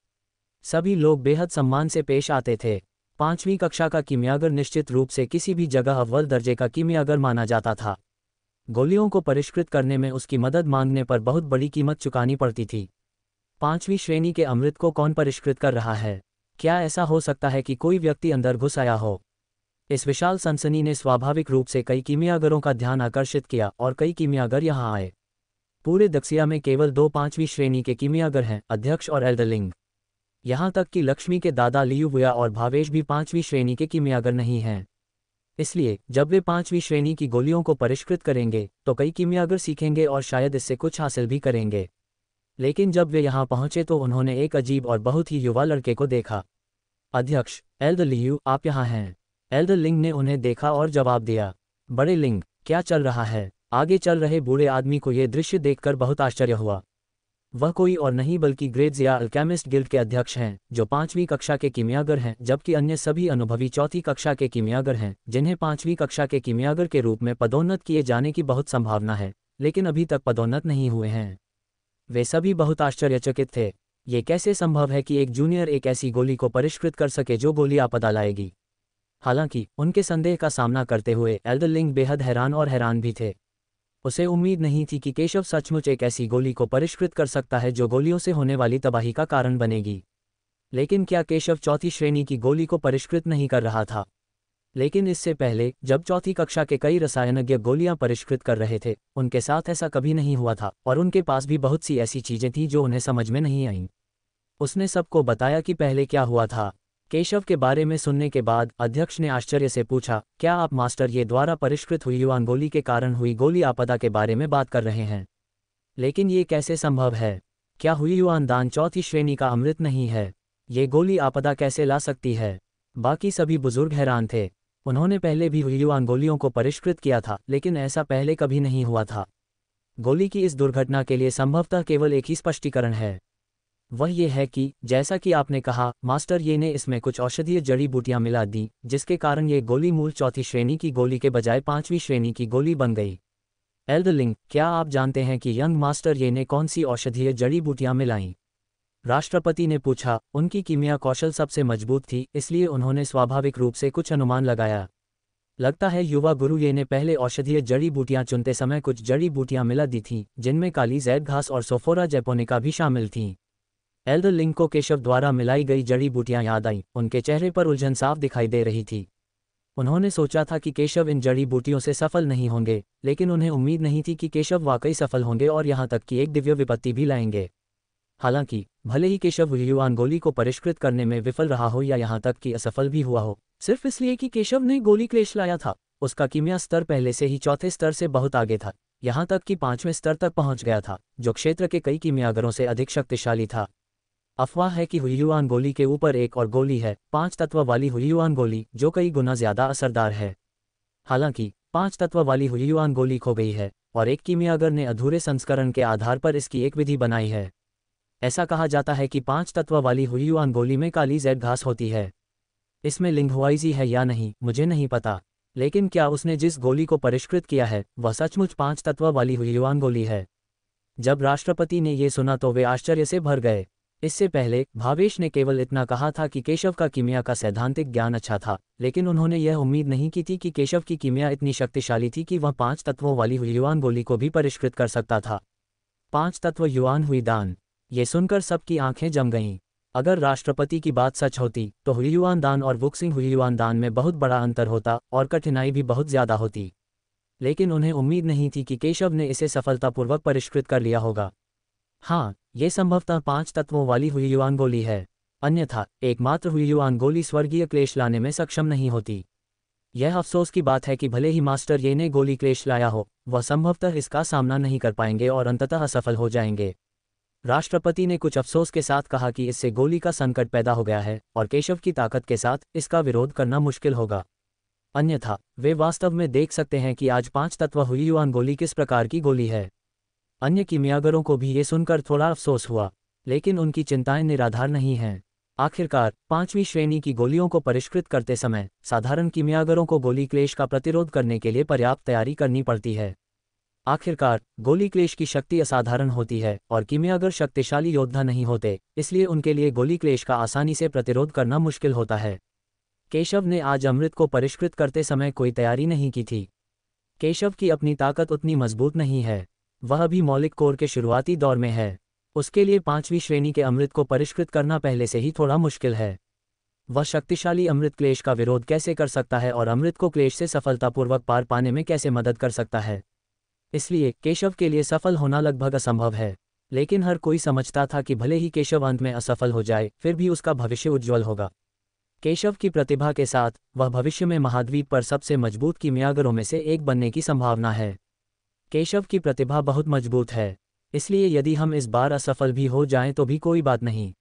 S1: सभी लोग बेहद सम्मान से पेश आते थे। 5वीं कक्षा का कीमियागर निश्चित रूप से किसी भी जगह अव्वल दर्जे का कीमियागर माना जाता था। गोलियों को परिष्कृत करने में उसकी मदद मांगने पर बहुत बड़ी कीमत चुकानी पड़ती थी। 5वीं श्रेणी के अमृत को कौन परिष्कृत कर रहा है? क्या ऐसा हो सकता है कि कोई व्यक्ति अंदर घुस आया हो? इस विशाल सनसनी ने स्वाभाविक रूप से कई कीमियागरों का ध्यान आकर्षित किया और कई कीमियागर यहाँ आए। पूरे दक्षिया में केवल 2 5वीं श्रेणी के कीमियागर हैं, अध्यक्ष और एल्डर लिंग। यहाँ तक कि लक्ष्मी के दादा लियुबुया और भावेश भी 5वीं श्रेणी के कीमियागर नहीं हैं। इसलिए जब वे 5वीं श्रेणी की गोलियों को परिष्कृत करेंगे तो कई कीमियागर सीखेंगे और शायद इससे कुछ हासिल भी करेंगे। लेकिन जब वे यहाँ पहुंचे तो उन्होंने एक अजीब और बहुत ही युवा लड़के को देखा। अध्यक्ष, एल्डर लियू, आप यहाँ हैं। एल्डर लिंग ने उन्हें देखा और जवाब दिया, बड़े लिंग, क्या चल रहा है? आगे चल रहे बूढ़े आदमी को यह दृश्य देखकर बहुत आश्चर्य हुआ। वह कोई और नहीं बल्कि ग्रेड्स अल्केमिस्ट गिल्ड के अध्यक्ष हैं, जो 5वीं कक्षा के कीमियागर हैं, जबकि अन्य सभी अनुभवी 4थी कक्षा के कीमियागर हैं, जिन्हें 5वीं कक्षा के कीमियागर के रूप में पदोन्नत किए जाने की बहुत संभावना है, लेकिन अभी तक पदोन्नत नहीं हुए हैं। वे सभी बहुत आश्चर्यचकित थे। ये कैसे संभव है कि एक जूनियर एक ऐसी गोली को परिष्कृत कर सके जो गोली आपदा लाएगी? हालांकि उनके संदेह का सामना करते हुए एल्डर लिंग बेहद हैरान और हैरान भी थे। उसे उम्मीद नहीं थी कि केशव सचमुच एक ऐसी गोली को परिष्कृत कर सकता है जो गोलियों से होने वाली तबाही का कारण बनेगी। लेकिन क्या केशव 4थी श्रेणी की गोली को परिष्कृत नहीं कर रहा था? लेकिन इससे पहले जब 4थी कक्षा के कई रसायनज्ञ गोलियां परिष्कृत कर रहे थे, उनके साथ ऐसा कभी नहीं हुआ था और उनके पास भी बहुत सी ऐसी चीजें थीं जो उन्हें समझ में नहीं आईं। उसने सबको बताया कि पहले क्या हुआ था। केशव के बारे में सुनने के बाद अध्यक्ष ने आश्चर्य से पूछा, क्या आप मास्टर ये द्वारा परिष्कृत हुई युवान गोली के कारण हुई गोली आपदा के बारे में बात कर रहे हैं? लेकिन ये कैसे संभव है? क्या हुई युवान दान 4थी श्रेणी का अमृत नहीं है? ये गोली आपदा कैसे ला सकती है? बाकी सभी बुजुर्ग हैरान थे। उन्होंने पहले भी हुई युवान गोलियों को परिष्कृत किया था, लेकिन ऐसा पहले कभी नहीं हुआ था। गोली की इस दुर्घटना के लिए संभवतः केवल एक ही स्पष्टीकरण है। वह ये है कि जैसा कि आपने कहा मास्टर ये ने इसमें कुछ औषधीय जड़ी बूटियां मिला दी, जिसके कारण ये गोली मूल चौथी श्रेणी की गोली के बजाय 5वीं श्रेणी की गोली बन गई। एल्डरलिंग, क्या आप जानते हैं कि यंग मास्टर ये ने कौन सी औषधीय जड़ी बूटियां मिलाईं? राष्ट्रपति ने पूछा। उनकी कीमिया कौशल सबसे मजबूत थी, इसलिए उन्होंने स्वाभाविक रूप से कुछ अनुमान लगाया। लगता है युवा गुरु ये ने पहले औषधीय जड़ी बूटियां चुनते समय कुछ जड़ी बूटियां मिला दी थीं, जिनमें काली जैद घास और सोफोरा जैपोनिका भी शामिल थीं। एल्डर लिंग को केशव द्वारा मिलाई गई जड़ी बूटियां याद आईं। उनके चेहरे पर उलझन साफ दिखाई दे रही थी। उन्होंने सोचा था कि केशव इन जड़ी बूटियों से सफल नहीं होंगे, लेकिन उन्हें उम्मीद नहीं थी कि केशव वाकई सफल होंगे और यहाँ तक कि एक दिव्य विपत्ति भी लाएंगे। हालांकि भले ही केशव युआन गोली को परिष्कृत करने में विफल रहा हो या यहाँ तक कि असफल भी हुआ हो, सिर्फ इसलिए कि केशव ने गोली क्लेश लाया था, उसका कीमिया स्तर पहले से ही चौथे स्तर से बहुत आगे था, यहाँ तक कि 5वें स्तर तक पहुंच गया था, जो क्षेत्र के कई कीमियागरों से अधिक शक्तिशाली था। अफवाह है कि हुइयुआन गोली के ऊपर एक और गोली है, 5 तत्व वाली हुइयुआन गोली, जो कई गुना ज्यादा असरदार है। हालांकि 5 तत्व वाली हुइयुआन गोली खो गई है और एक कीमियागर ने अधूरे संस्करण के आधार पर इसकी एक विधि बनाई है। ऐसा कहा जाता है कि 5 तत्व वाली हुइयुआन गोली में काली जैद घास होती है। इसमें लिंगहुआइजी है या नहीं मुझे नहीं पता, लेकिन क्या उसने जिस गोली को परिष्कृत किया है वह सचमुच 5 तत्व वाली हुइयुआन गोली है? जब राष्ट्रपति ने ये सुना तो वे आश्चर्य से भर गए। इससे पहले भावेश ने केवल इतना कहा था कि केशव का कीमिया का सैद्धांतिक ज्ञान अच्छा था, लेकिन उन्होंने यह उम्मीद नहीं की थी कि केशव की कीमिया इतनी शक्तिशाली थी कि वह 5 तत्वों वाली हुइयुआन गोली को भी परिष्कृत कर सकता था। 5 तत्व युआन हुई दान। ये सुनकर सबकी आंखें जम गईं। अगर राष्ट्रपति की बात सच होती तो हुइयुआन दान और वुक्सिंग हुइयुआन दान में बहुत बड़ा अंतर होता और कठिनाई भी बहुत ज्यादा होती, लेकिन उन्हें उम्मीद नहीं थी कि केशव ने इसे सफलतापूर्वक परिष्कृत कर लिया होगा। हाँ, ये संभवतः 5 तत्वों वाली हुइयुआन गोली है, अन्यथा एकमात्र हुइयुआन गोली स्वर्गीय क्लेश लाने में सक्षम नहीं होती। यह अफसोस की बात है कि भले ही मास्टर ये ने गोली क्लेश लाया हो, वह संभवतः इसका सामना नहीं कर पाएंगे और अंततः असफल हो जाएंगे। राष्ट्रपति ने कुछ अफसोस के साथ कहा कि इससे गोली का संकट पैदा हो गया है और केशव की ताकत के साथ इसका विरोध करना मुश्किल होगा। अन्यथा वे वास्तव में देख सकते हैं कि आज 5 तत्व हुइयुआन गोली किस प्रकार की गोली है। अन्य कीमियागरों को भी ये सुनकर थोड़ा अफसोस हुआ, लेकिन उनकी चिंताएं निराधार नहीं हैं। आखिरकार 5वीं श्रेणी की गोलियों को परिष्कृत करते समय साधारण कीमियागरों को गोली क्लेश का प्रतिरोध करने के लिए पर्याप्त तैयारी करनी पड़ती है। आखिरकार गोली क्लेश की शक्ति असाधारण होती है और कीमियागर शक्तिशाली योद्धा नहीं होते, इसलिए उनके लिए गोली क्लेश का आसानी से प्रतिरोध करना मुश्किल होता है। केशव ने आज अमृत को परिष्कृत करते समय कोई तैयारी नहीं की थी। केशव की अपनी ताकत उतनी मजबूत नहीं है, वह अभी मौलिक कोर के शुरुआती दौर में है। उसके लिए 5वीं श्रेणी के अमृत को परिष्कृत करना पहले से ही थोड़ा मुश्किल है। वह शक्तिशाली अमृत क्लेश का विरोध कैसे कर सकता है और अमृत को क्लेश से सफलतापूर्वक पार पाने में कैसे मदद कर सकता है? इसलिए केशव के लिए सफल होना लगभग असंभव है, लेकिन हर कोई समझता था कि भले ही केशव अंत में असफल हो जाए, फिर भी उसका भविष्य उज्ज्वल होगा। केशव की प्रतिभा के साथ वह भविष्य में महाद्वीप पर सबसे मजबूत कीमियागरों में से एक बनने की संभावना है। केशव की प्रतिभा बहुत मजबूत है, इसलिए यदि हम इस बार असफल भी हो जाएं तो भी कोई बात नहीं।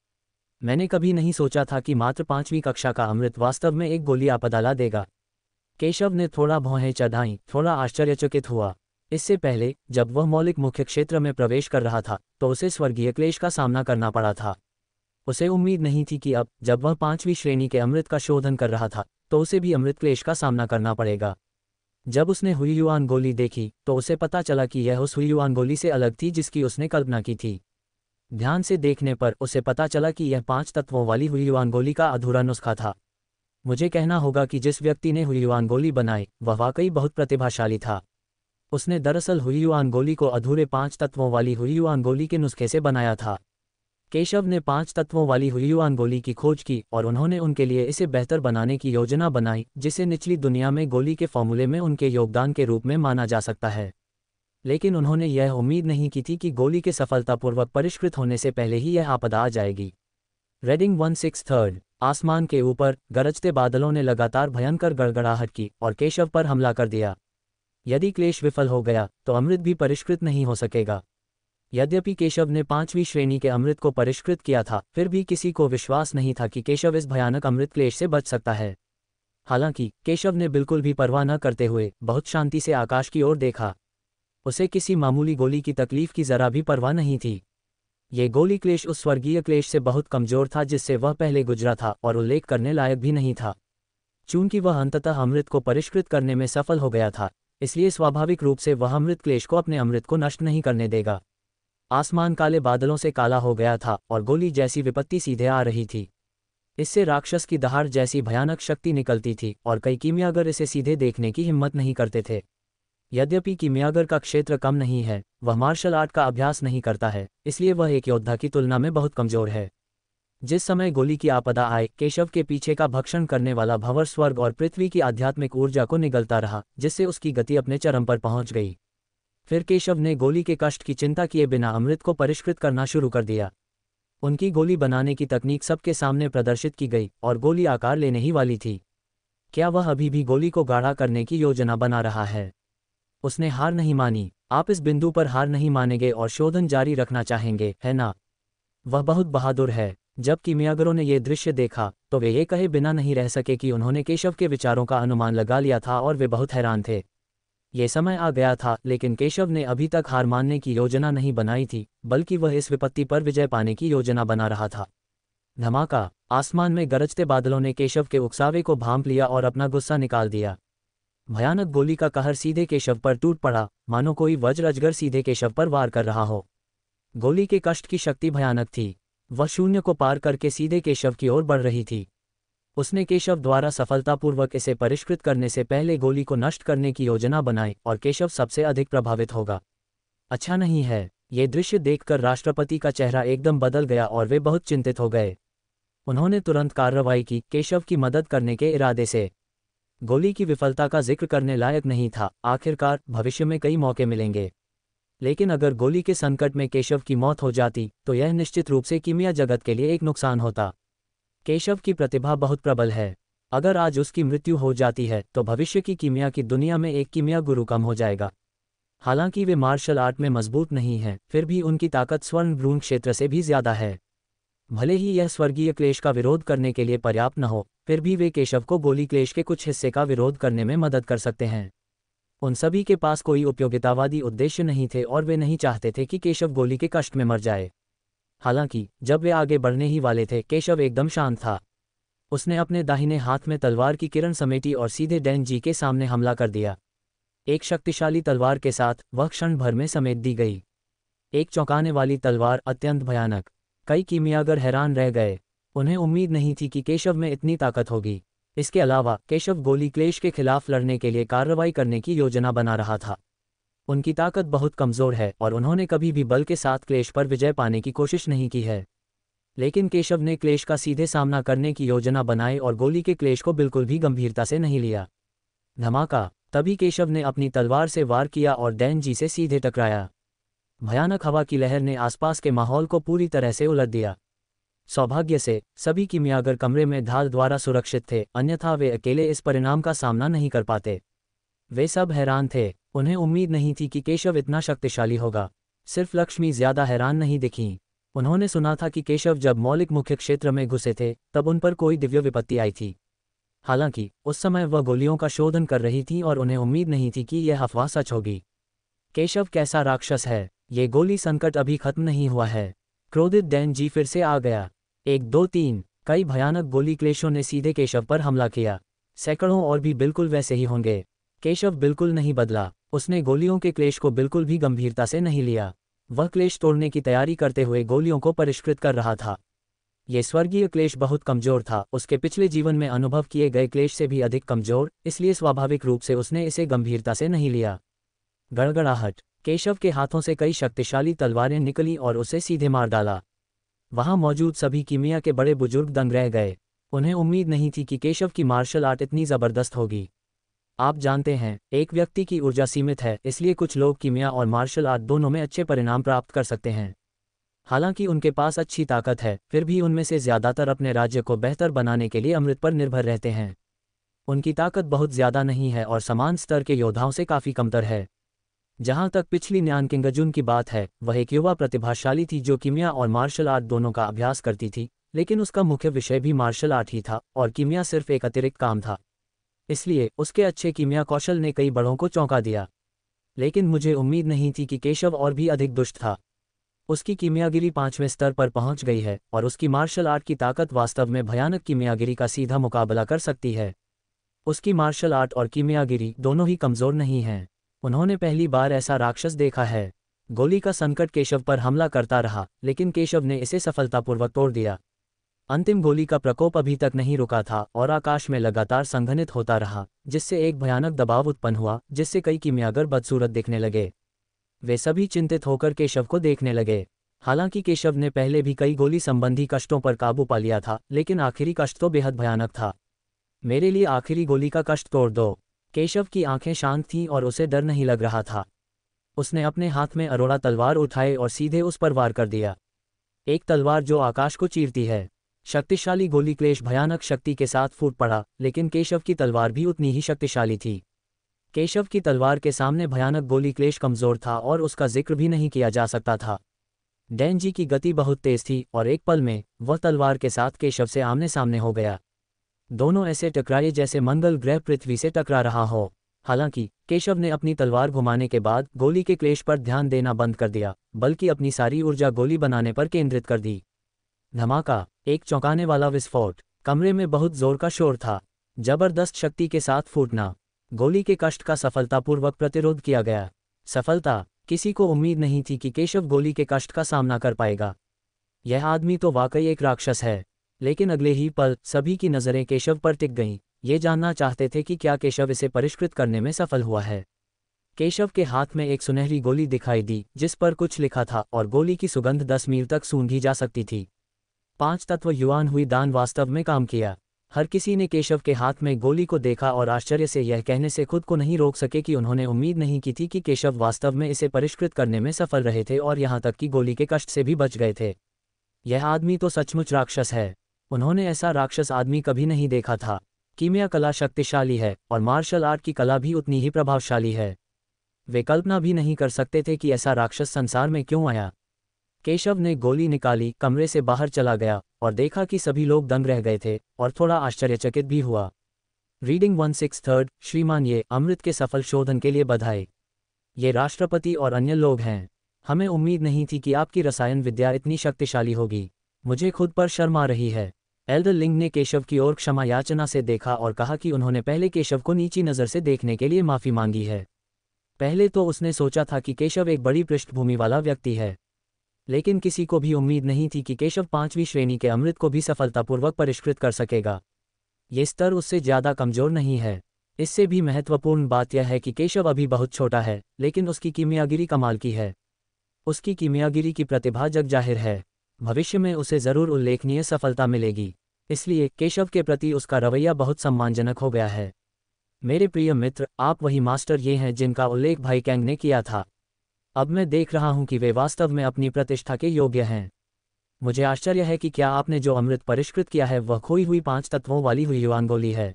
S1: मैंने कभी नहीं सोचा था कि मात्र 5वीं कक्षा का अमृत वास्तव में एक गोली आपदा ला देगा। केशव ने थोड़ा भौहें चढ़ाईं, थोड़ा आश्चर्यचकित हुआ। इससे पहले जब वह मौलिक मुख्य क्षेत्र में प्रवेश कर रहा था तो उसे स्वर्गीय क्लेश का सामना करना पड़ा था। उसे उम्मीद नहीं थी कि अब जब वह 5वीं श्रेणी के अमृत का शोधन कर रहा था तो उसे भी अमृत क्लेश का सामना करना पड़ेगा। जब उसने हुइयुआन गोली देखी तो उसे पता चला कि यह उस हुइयुआन गोली से अलग थी जिसकी उसने कल्पना की थी। ध्यान से देखने पर उसे पता चला कि यह 5 तत्वों वाली हुइयुआन गोली का अधूरा नुस्खा था। मुझे कहना होगा कि जिस व्यक्ति ने हुइयुआन गोली बनाई वह वाकई बहुत प्रतिभाशाली था। उसने दरअसल हुइयुआन गोली को अधूरे 5 तत्वों वाली हुइयुआन गोली के नुस्खे से बनाया था। केशव ने 5 तत्वों वाली हुइयुआन गोली की खोज की और उन्होंने उनके लिए इसे बेहतर बनाने की योजना बनाई, जिसे निचली दुनिया में गोली के फॉर्मूले में उनके योगदान के रूप में माना जा सकता है। लेकिन उन्होंने यह उम्मीद नहीं की थी कि गोली के सफलतापूर्वक परिष्कृत होने से पहले ही यह आपदा आ जाएगी। रेडिंग 1/6 आसमान के ऊपर गरजते बादलों ने लगातार भयंकर गड़गड़ाहट की और केशव पर हमला कर दिया। यदि क्लेश विफल हो गया तो अमृत भी परिष्कृत नहीं हो सकेगा। यद्यपि केशव ने 5वीं श्रेणी के अमृत को परिष्कृत किया था, फिर भी किसी को विश्वास नहीं था कि केशव इस भयानक अमृत क्लेश से बच सकता है। हालांकि केशव ने बिल्कुल भी परवाह न करते हुए बहुत शांति से आकाश की ओर देखा। उसे किसी मामूली गोली की तकलीफ की जरा भी परवाह नहीं थी। ये गोली क्लेश उस स्वर्गीय क्लेश से बहुत कमजोर था जिससे वह पहले गुजरा था और उल्लेख करने लायक भी नहीं था। चूंकि वह अंततः अमृत को परिष्कृत करने में सफल हो गया था, इसलिए स्वाभाविक रूप से वह अमृत क्लेश को अपने अमृत को नष्ट नहीं करने देगा। आसमान काले बादलों से काला हो गया था और गोली जैसी विपत्ति सीधे आ रही थी। इससे राक्षस की दहाड़ जैसी भयानक शक्ति निकलती थी और कई कीमियागर इसे सीधे देखने की हिम्मत नहीं करते थे। यद्यपि कीमियागर का क्षेत्र कम नहीं है, वह मार्शल आर्ट का अभ्यास नहीं करता है, इसलिए वह एक योद्धा की तुलना में बहुत कमजोर है। जिस समय गोली की आपदा आए, केशव के पीछे का भक्षण करने वाला भंवर स्वर्ग और पृथ्वी की आध्यात्मिक ऊर्जा को निगलता रहा, जिससे उसकी गति अपने चरम पर पहुंच गई। फिर केशव ने गोली के कष्ट की चिंता किए बिना अमृत को परिष्कृत करना शुरू कर दिया। उनकी गोली बनाने की तकनीक सबके सामने प्रदर्शित की गई और गोली आकार लेने ही वाली थी। क्या वह अभी भी गोली को गाढ़ा करने की योजना बना रहा है? उसने हार नहीं मानी। आप इस बिंदु पर हार नहीं मानेंगे और शोधन जारी रखना चाहेंगे, है ना? वह बहुत बहादुर है। जब कीमियागरों ने यह दृश्य देखा तो वे ये कहे बिना नहीं रह सके कि उन्होंने केशव के विचारों का अनुमान लगा लिया था और वे बहुत हैरान थे। ये समय आ गया था, लेकिन केशव ने अभी तक हार मानने की योजना नहीं बनाई थी, बल्कि वह इस विपत्ति पर विजय पाने की योजना बना रहा था। धमाका! आसमान में गरजते बादलों ने केशव के उकसावे को भांप लिया और अपना गुस्सा निकाल दिया। भयानक गोली का कहर सीधे केशव पर टूट पड़ा, मानो कोई वज्र अजगर सीधे केशव पर वार कर रहा हो। गोली के कष्ट की शक्ति भयानक थी। वह शून्य को पार करके सीधे केशव की ओर बढ़ रही थी। उसने केशव द्वारा सफलतापूर्वक इसे परिष्कृत करने से पहले गोली को नष्ट करने की योजना बनाई और केशव सबसे अधिक प्रभावित होगा। अच्छा नहीं है। ये दृश्य देखकर राष्ट्रपति का चेहरा एकदम बदल गया और वे बहुत चिंतित हो गए। उन्होंने तुरंत कार्रवाई की, केशव की मदद करने के इरादे से। गोली की विफलता का जिक्र करने लायक नहीं था। आखिरकार भविष्य में कई मौके मिलेंगे, लेकिन अगर गोली के संकट में केशव की मौत हो जाती तो यह निश्चित रूप से कीमिया जगत के लिए एक नुकसान होता। केशव की प्रतिभा बहुत प्रबल है। अगर आज उसकी मृत्यु हो जाती है तो भविष्य की कीमिया की दुनिया में एक कीमिया गुरु कम हो जाएगा। हालांकि वे मार्शल आर्ट में मजबूत नहीं हैं, फिर भी उनकी ताकत स्वर्ण भ्रूण क्षेत्र से भी ज्यादा है। भले ही यह स्वर्गीय क्लेश का विरोध करने के लिए पर्याप्त न हो, फिर भी वे केशव को गोली क्लेश के कुछ हिस्से का विरोध करने में मदद कर सकते हैं। उन सभी के पास कोई उपयोगितावादी उद्देश्य नहीं थे और वे नहीं चाहते थे कि केशव गोली के कष्ट में मर जाए। हालांकि जब वे आगे बढ़ने ही वाले थे, केशव एकदम शांत था। उसने अपने दाहिने हाथ में तलवार की किरण समेटी और सीधे डैन जी के सामने हमला कर दिया। एक शक्तिशाली तलवार के साथ वह क्षण भर में समेट दी गई। एक चौंकाने वाली तलवार, अत्यंत भयानक। कई कीमियागर हैरान रह गए। उन्हें उम्मीद नहीं थी कि केशव में इतनी ताकत होगी। इसके अलावा केशव गोली क्लेश के खिलाफ लड़ने के लिए कार्रवाई करने की योजना बना रहा था। उनकी ताकत बहुत कमजोर है और उन्होंने कभी भी बल के साथ क्लेश पर विजय पाने की कोशिश नहीं की है। लेकिन केशव ने क्लेश का सीधे सामना करने की योजना बनाई और गोली के क्लेश को बिल्कुल भी गंभीरता से नहीं लिया। धमाका! तभी केशव ने अपनी तलवार से वार किया और डैन जी से सीधे टकराया। भयानक हवा की लहर ने आसपास के माहौल को पूरी तरह से उलट दिया। सौभाग्य से सभी कीमियागर कमरे में ढाल द्वारा सुरक्षित थे, अन्यथा वे अकेले इस परिणाम का सामना नहीं कर पाते। वे सब हैरान थे। उन्हें उम्मीद नहीं थी कि केशव इतना शक्तिशाली होगा। सिर्फ लक्ष्मी ज्यादा हैरान नहीं दिखीं। उन्होंने सुना था कि केशव जब मौलिक मुख्य क्षेत्र में घुसे थे तब उन पर कोई दिव्य विपत्ति आई थी। हालांकि उस समय वह गोलियों का शोधन कर रही थी और उन्हें उम्मीद नहीं थी कि यह अफवाह सच होगी। केशव कैसा राक्षस है! ये गोली संकट अभी खत्म नहीं हुआ है। क्रोधित डैन जी फिर से आ गया। 1 2 3 कई भयानक गोली क्लेशों ने सीधे केशव पर हमला किया। सैकड़ों और भी बिल्कुल वैसे ही होंगे। केशव बिल्कुल नहीं बदला। उसने गोलियों के क्लेश को बिल्कुल भी गंभीरता से नहीं लिया। वह क्लेश तोड़ने की तैयारी करते हुए गोलियों को परिष्कृत कर रहा था। ये स्वर्गीय क्लेश बहुत कमजोर था, उसके पिछले जीवन में अनुभव किए गए क्लेश से भी अधिक कमजोर, इसलिए स्वाभाविक रूप से उसने इसे गंभीरता से नहीं लिया। गड़गड़ाहट! केशव के हाथों से कई शक्तिशाली तलवारें निकली और उसे सीधे मार डाला। वहां मौजूद सभी कीमिया के बड़े बुजुर्ग दंग रह गए। उन्हें उम्मीद नहीं थी कि केशव की मार्शल आर्ट इतनी जबरदस्त होगी। आप जानते हैं, एक व्यक्ति की ऊर्जा सीमित है, इसलिए कुछ लोग कीमिया और मार्शल आर्ट दोनों में अच्छे परिणाम प्राप्त कर सकते हैं। हालांकि उनके पास अच्छी ताकत है, फिर भी उनमें से ज्यादातर अपने राज्य को बेहतर बनाने के लिए अमृत पर निर्भर रहते हैं। उनकी ताकत बहुत ज्यादा नहीं है और समान स्तर के योद्धाओं से काफी कमतर है। जहां तक पिछली न्यानकिंगजुन की बात है, वह एक युवा प्रतिभाशाली थी जो कीमिया और मार्शल आर्ट दोनों का अभ्यास करती थी, लेकिन उसका मुख्य विषय भी मार्शल आर्ट ही था और कीमिया सिर्फ एक अतिरिक्त काम था। इसलिए उसके अच्छे कीमिया कौशल ने कई बड़ों को चौंका दिया। लेकिन मुझे उम्मीद नहीं थी कि केशव और भी अधिक दुष्ट था। उसकी कीमियागिरी 5वें स्तर पर पहुंच गई है और उसकी मार्शल आर्ट की ताकत वास्तव में भयानक कीमियागिरी का सीधा मुकाबला कर सकती है। उसकी मार्शल आर्ट और कीमियागिरी दोनों ही कमज़ोर नहीं हैं। उन्होंने पहली बार ऐसा राक्षस देखा है। गोली का संकट केशव पर हमला करता रहा, लेकिन केशव ने इसे सफलतापूर्वक तोड़ दिया। अंतिम गोली का प्रकोप अभी तक नहीं रुका था और आकाश में लगातार संघनित होता रहा, जिससे एक भयानक दबाव उत्पन्न हुआ, जिससे कई कीमियागर बदसूरत दिखने लगे। वे सभी चिंतित होकर केशव को देखने लगे। हालांकि केशव ने पहले भी कई गोली संबंधी कष्टों पर काबू पा लिया था, लेकिन आखिरी कष्ट तो बेहद भयानक था। मेरे लिए आखिरी गोली का कष्ट तोड़ दो। केशव की आंखें शांत थीं और उसे डर नहीं लग रहा था। उसने अपने हाथ में अरोड़ा तलवार उठाए और सीधे उस पर वार कर दिया। एक तलवार जो आकाश को चीरती है। शक्तिशाली गोली क्लेश भयानक शक्ति के साथ फूट पड़ा, लेकिन केशव की तलवार भी उतनी ही शक्तिशाली थी। केशव की तलवार के सामने भयानक गोली क्लेश कमजोर था और उसका जिक्र भी नहीं किया जा सकता था। डेंजी की गति बहुत तेज थी और एक पल में वह तलवार के साथ केशव से आमने सामने हो गया। दोनों ऐसे टकराए जैसे मंगल ग्रह पृथ्वी से टकरा रहा हो। हालांकि केशव ने अपनी तलवार घुमाने के बाद गोली के क्लेश पर ध्यान देना बंद कर दिया, बल्कि अपनी सारी ऊर्जा गोली बनाने पर केंद्रित कर दी। धमाका! एक चौंकाने वाला विस्फोट। कमरे में बहुत जोर का शोर था। जबरदस्त शक्ति के साथ फूटना। गोली के कष्ट का सफलतापूर्वक प्रतिरोध किया गया। सफलता! किसी को उम्मीद नहीं थी कि केशव गोली के कष्ट का सामना कर पाएगा। यह आदमी तो वाकई एक राक्षस है। लेकिन अगले ही पल सभी की नज़रें केशव पर टिक गईं। ये जानना चाहते थे कि क्या केशव इसे परिष्कृत करने में सफल हुआ है। केशव के हाथ में एक सुनहरी गोली दिखाई दी जिस पर कुछ लिखा था और गोली की सुगंध 10 मील तक सूंघी जा सकती थी। 5 तत्व युआन हुई दान वास्तव में काम किया। हर किसी ने केशव के हाथ में गोली को देखा और आश्चर्य से यह कहने से खुद को नहीं रोक सके कि उन्होंने उम्मीद नहीं की थी कि केशव वास्तव में इसे परिष्कृत करने में सफल रहे थे और यहाँ तक कि गोली के कष्ट से भी बच गए थे। यह आदमी तो सचमुच राक्षस है। उन्होंने ऐसा राक्षस आदमी कभी नहीं देखा था। कीमिया कला शक्तिशाली है और मार्शल आर्ट की कला भी उतनी ही प्रभावशाली है। वे कल्पना भी नहीं कर सकते थे कि ऐसा राक्षस संसार में क्यों आया। केशव ने गोली निकाली, कमरे से बाहर चला गया और देखा कि सभी लोग दंग रह गए थे और थोड़ा आश्चर्यचकित भी हुआ। रीडिंग 1/6 श्रीमान, ये अमृत के सफल शोधन के लिए बधाई। ये राष्ट्रपति और अन्य लोग हैं। हमें उम्मीद नहीं थी कि आपकी रसायन विद्या इतनी शक्तिशाली होगी। मुझे खुद पर शर्म आ रही है। एल्डर लिंग ने केशव की ओर क्षमा याचना से देखा और कहा कि उन्होंने पहले केशव को नीची नज़र से देखने के लिए माफ़ी मांगी है। पहले तो उसने सोचा था कि केशव एक बड़ी पृष्ठभूमि वाला व्यक्ति है, लेकिन किसी को भी उम्मीद नहीं थी कि केशव 5वीं श्रेणी के अमृत को भी सफलतापूर्वक परिष्कृत कर सकेगा। ये स्तर उससे ज़्यादा कमज़ोर नहीं है। इससे भी महत्वपूर्ण बात यह है कि केशव अभी बहुत छोटा है, लेकिन उसकी कीमियागिरी कमाल की है। उसकी कीमियागिरी की प्रतिभा जग जाहिर है। भविष्य में उसे ज़रूर उल्लेखनीय सफलता मिलेगी। इसलिए केशव के प्रति उसका रवैया बहुत सम्मानजनक हो गया है। मेरे प्रिय मित्र, आप वही मास्टर ये हैं जिनका उल्लेख भाई कैंग ने किया था। अब मैं देख रहा हूं कि वे वास्तव में अपनी प्रतिष्ठा के योग्य हैं। मुझे आश्चर्य है कि क्या आपने जो अमृत परिष्कृत किया है वह खोई हुई 5 तत्वों वाली हुई युआन गोली है।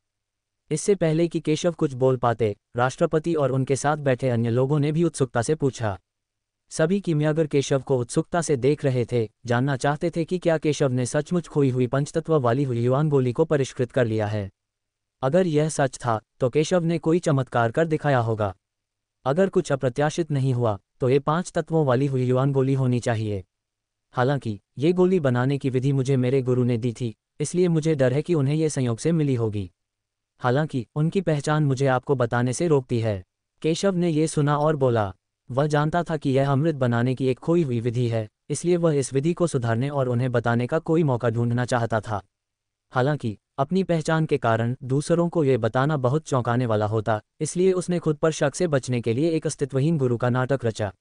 S1: इससे पहले कि केशव कुछ बोल पाते, राष्ट्रपति और उनके साथ बैठे अन्य लोगों ने भी उत्सुकता से पूछा। सभी कीमियागर केशव को उत्सुकता से देख रहे थे, जानना चाहते थे कि क्या केशव ने सचमुच खोई हुई 5 तत्व वाली हुई युआन गोली को परिष्कृत कर लिया है। अगर यह सच था तो केशव ने कोई चमत्कार कर दिखाया होगा। अगर कुछ अप्रत्याशित नहीं हुआ तो ये 5 तत्वों वाली हुई युआन गोली होनी चाहिए। हालांकि ये गोली बनाने की विधि मुझे मेरे गुरु ने दी थी, इसलिए मुझे डर है कि उन्हें ये संयोग से मिली होगी। हालांकि उनकी पहचान मुझे आपको बताने से रोकती है। केशव ने ये सुना और बोला। वह जानता था कि यह अमृत बनाने की एक खोई हुई विधि है, इसलिए वह इस विधि को सुधारने और उन्हें बताने का कोई मौका ढूंढना चाहता था। हालांकि अपनी पहचान के कारण दूसरों को यह बताना बहुत चौंकाने वाला होता, इसलिए उसने खुद पर शक से बचने के लिए एक अस्तित्वहीन गुरु का नाटक रचा।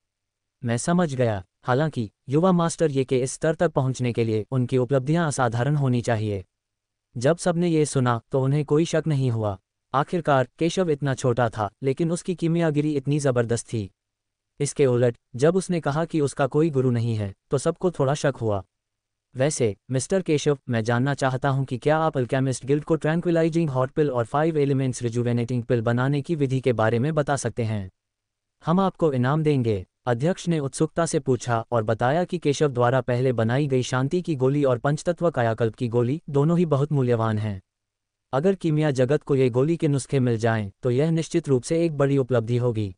S1: मैं समझ गया। हालांकि युवा मास्टर ये के इस स्तर तक पहुंचने के लिए उनकी उपलब्धियां असाधारण होनी चाहिए। जब सबने ये सुना तो उन्हें कोई शक नहीं हुआ। आखिरकार केशव इतना छोटा था, लेकिन उसकी कीमियागिरी इतनी ज़बरदस्त थी। इसके उलट जब उसने कहा कि उसका कोई गुरु नहीं है तो सबको थोड़ा शक हुआ। वैसे मिस्टर केशव, मैं जानना चाहता हूं कि क्या आप अल्केमिस्ट गिल्ड को ट्रैंक्विलाइजिंग हॉट पिल और 5 एलिमेंट्स रिजुवेनेटिंग पिल बनाने की विधि के बारे में बता सकते हैं। हम आपको इनाम देंगे। अध्यक्ष ने उत्सुकता से पूछा और बताया कि केशव द्वारा पहले बनाई गई शांति की गोली और पंचतत्व कायाकल्प की गोली दोनों ही बहुत मूल्यवान हैं। अगर कीमिया जगत को ये गोली के नुस्खे मिल जाएं तो यह निश्चित रूप से एक बड़ी उपलब्धि होगी।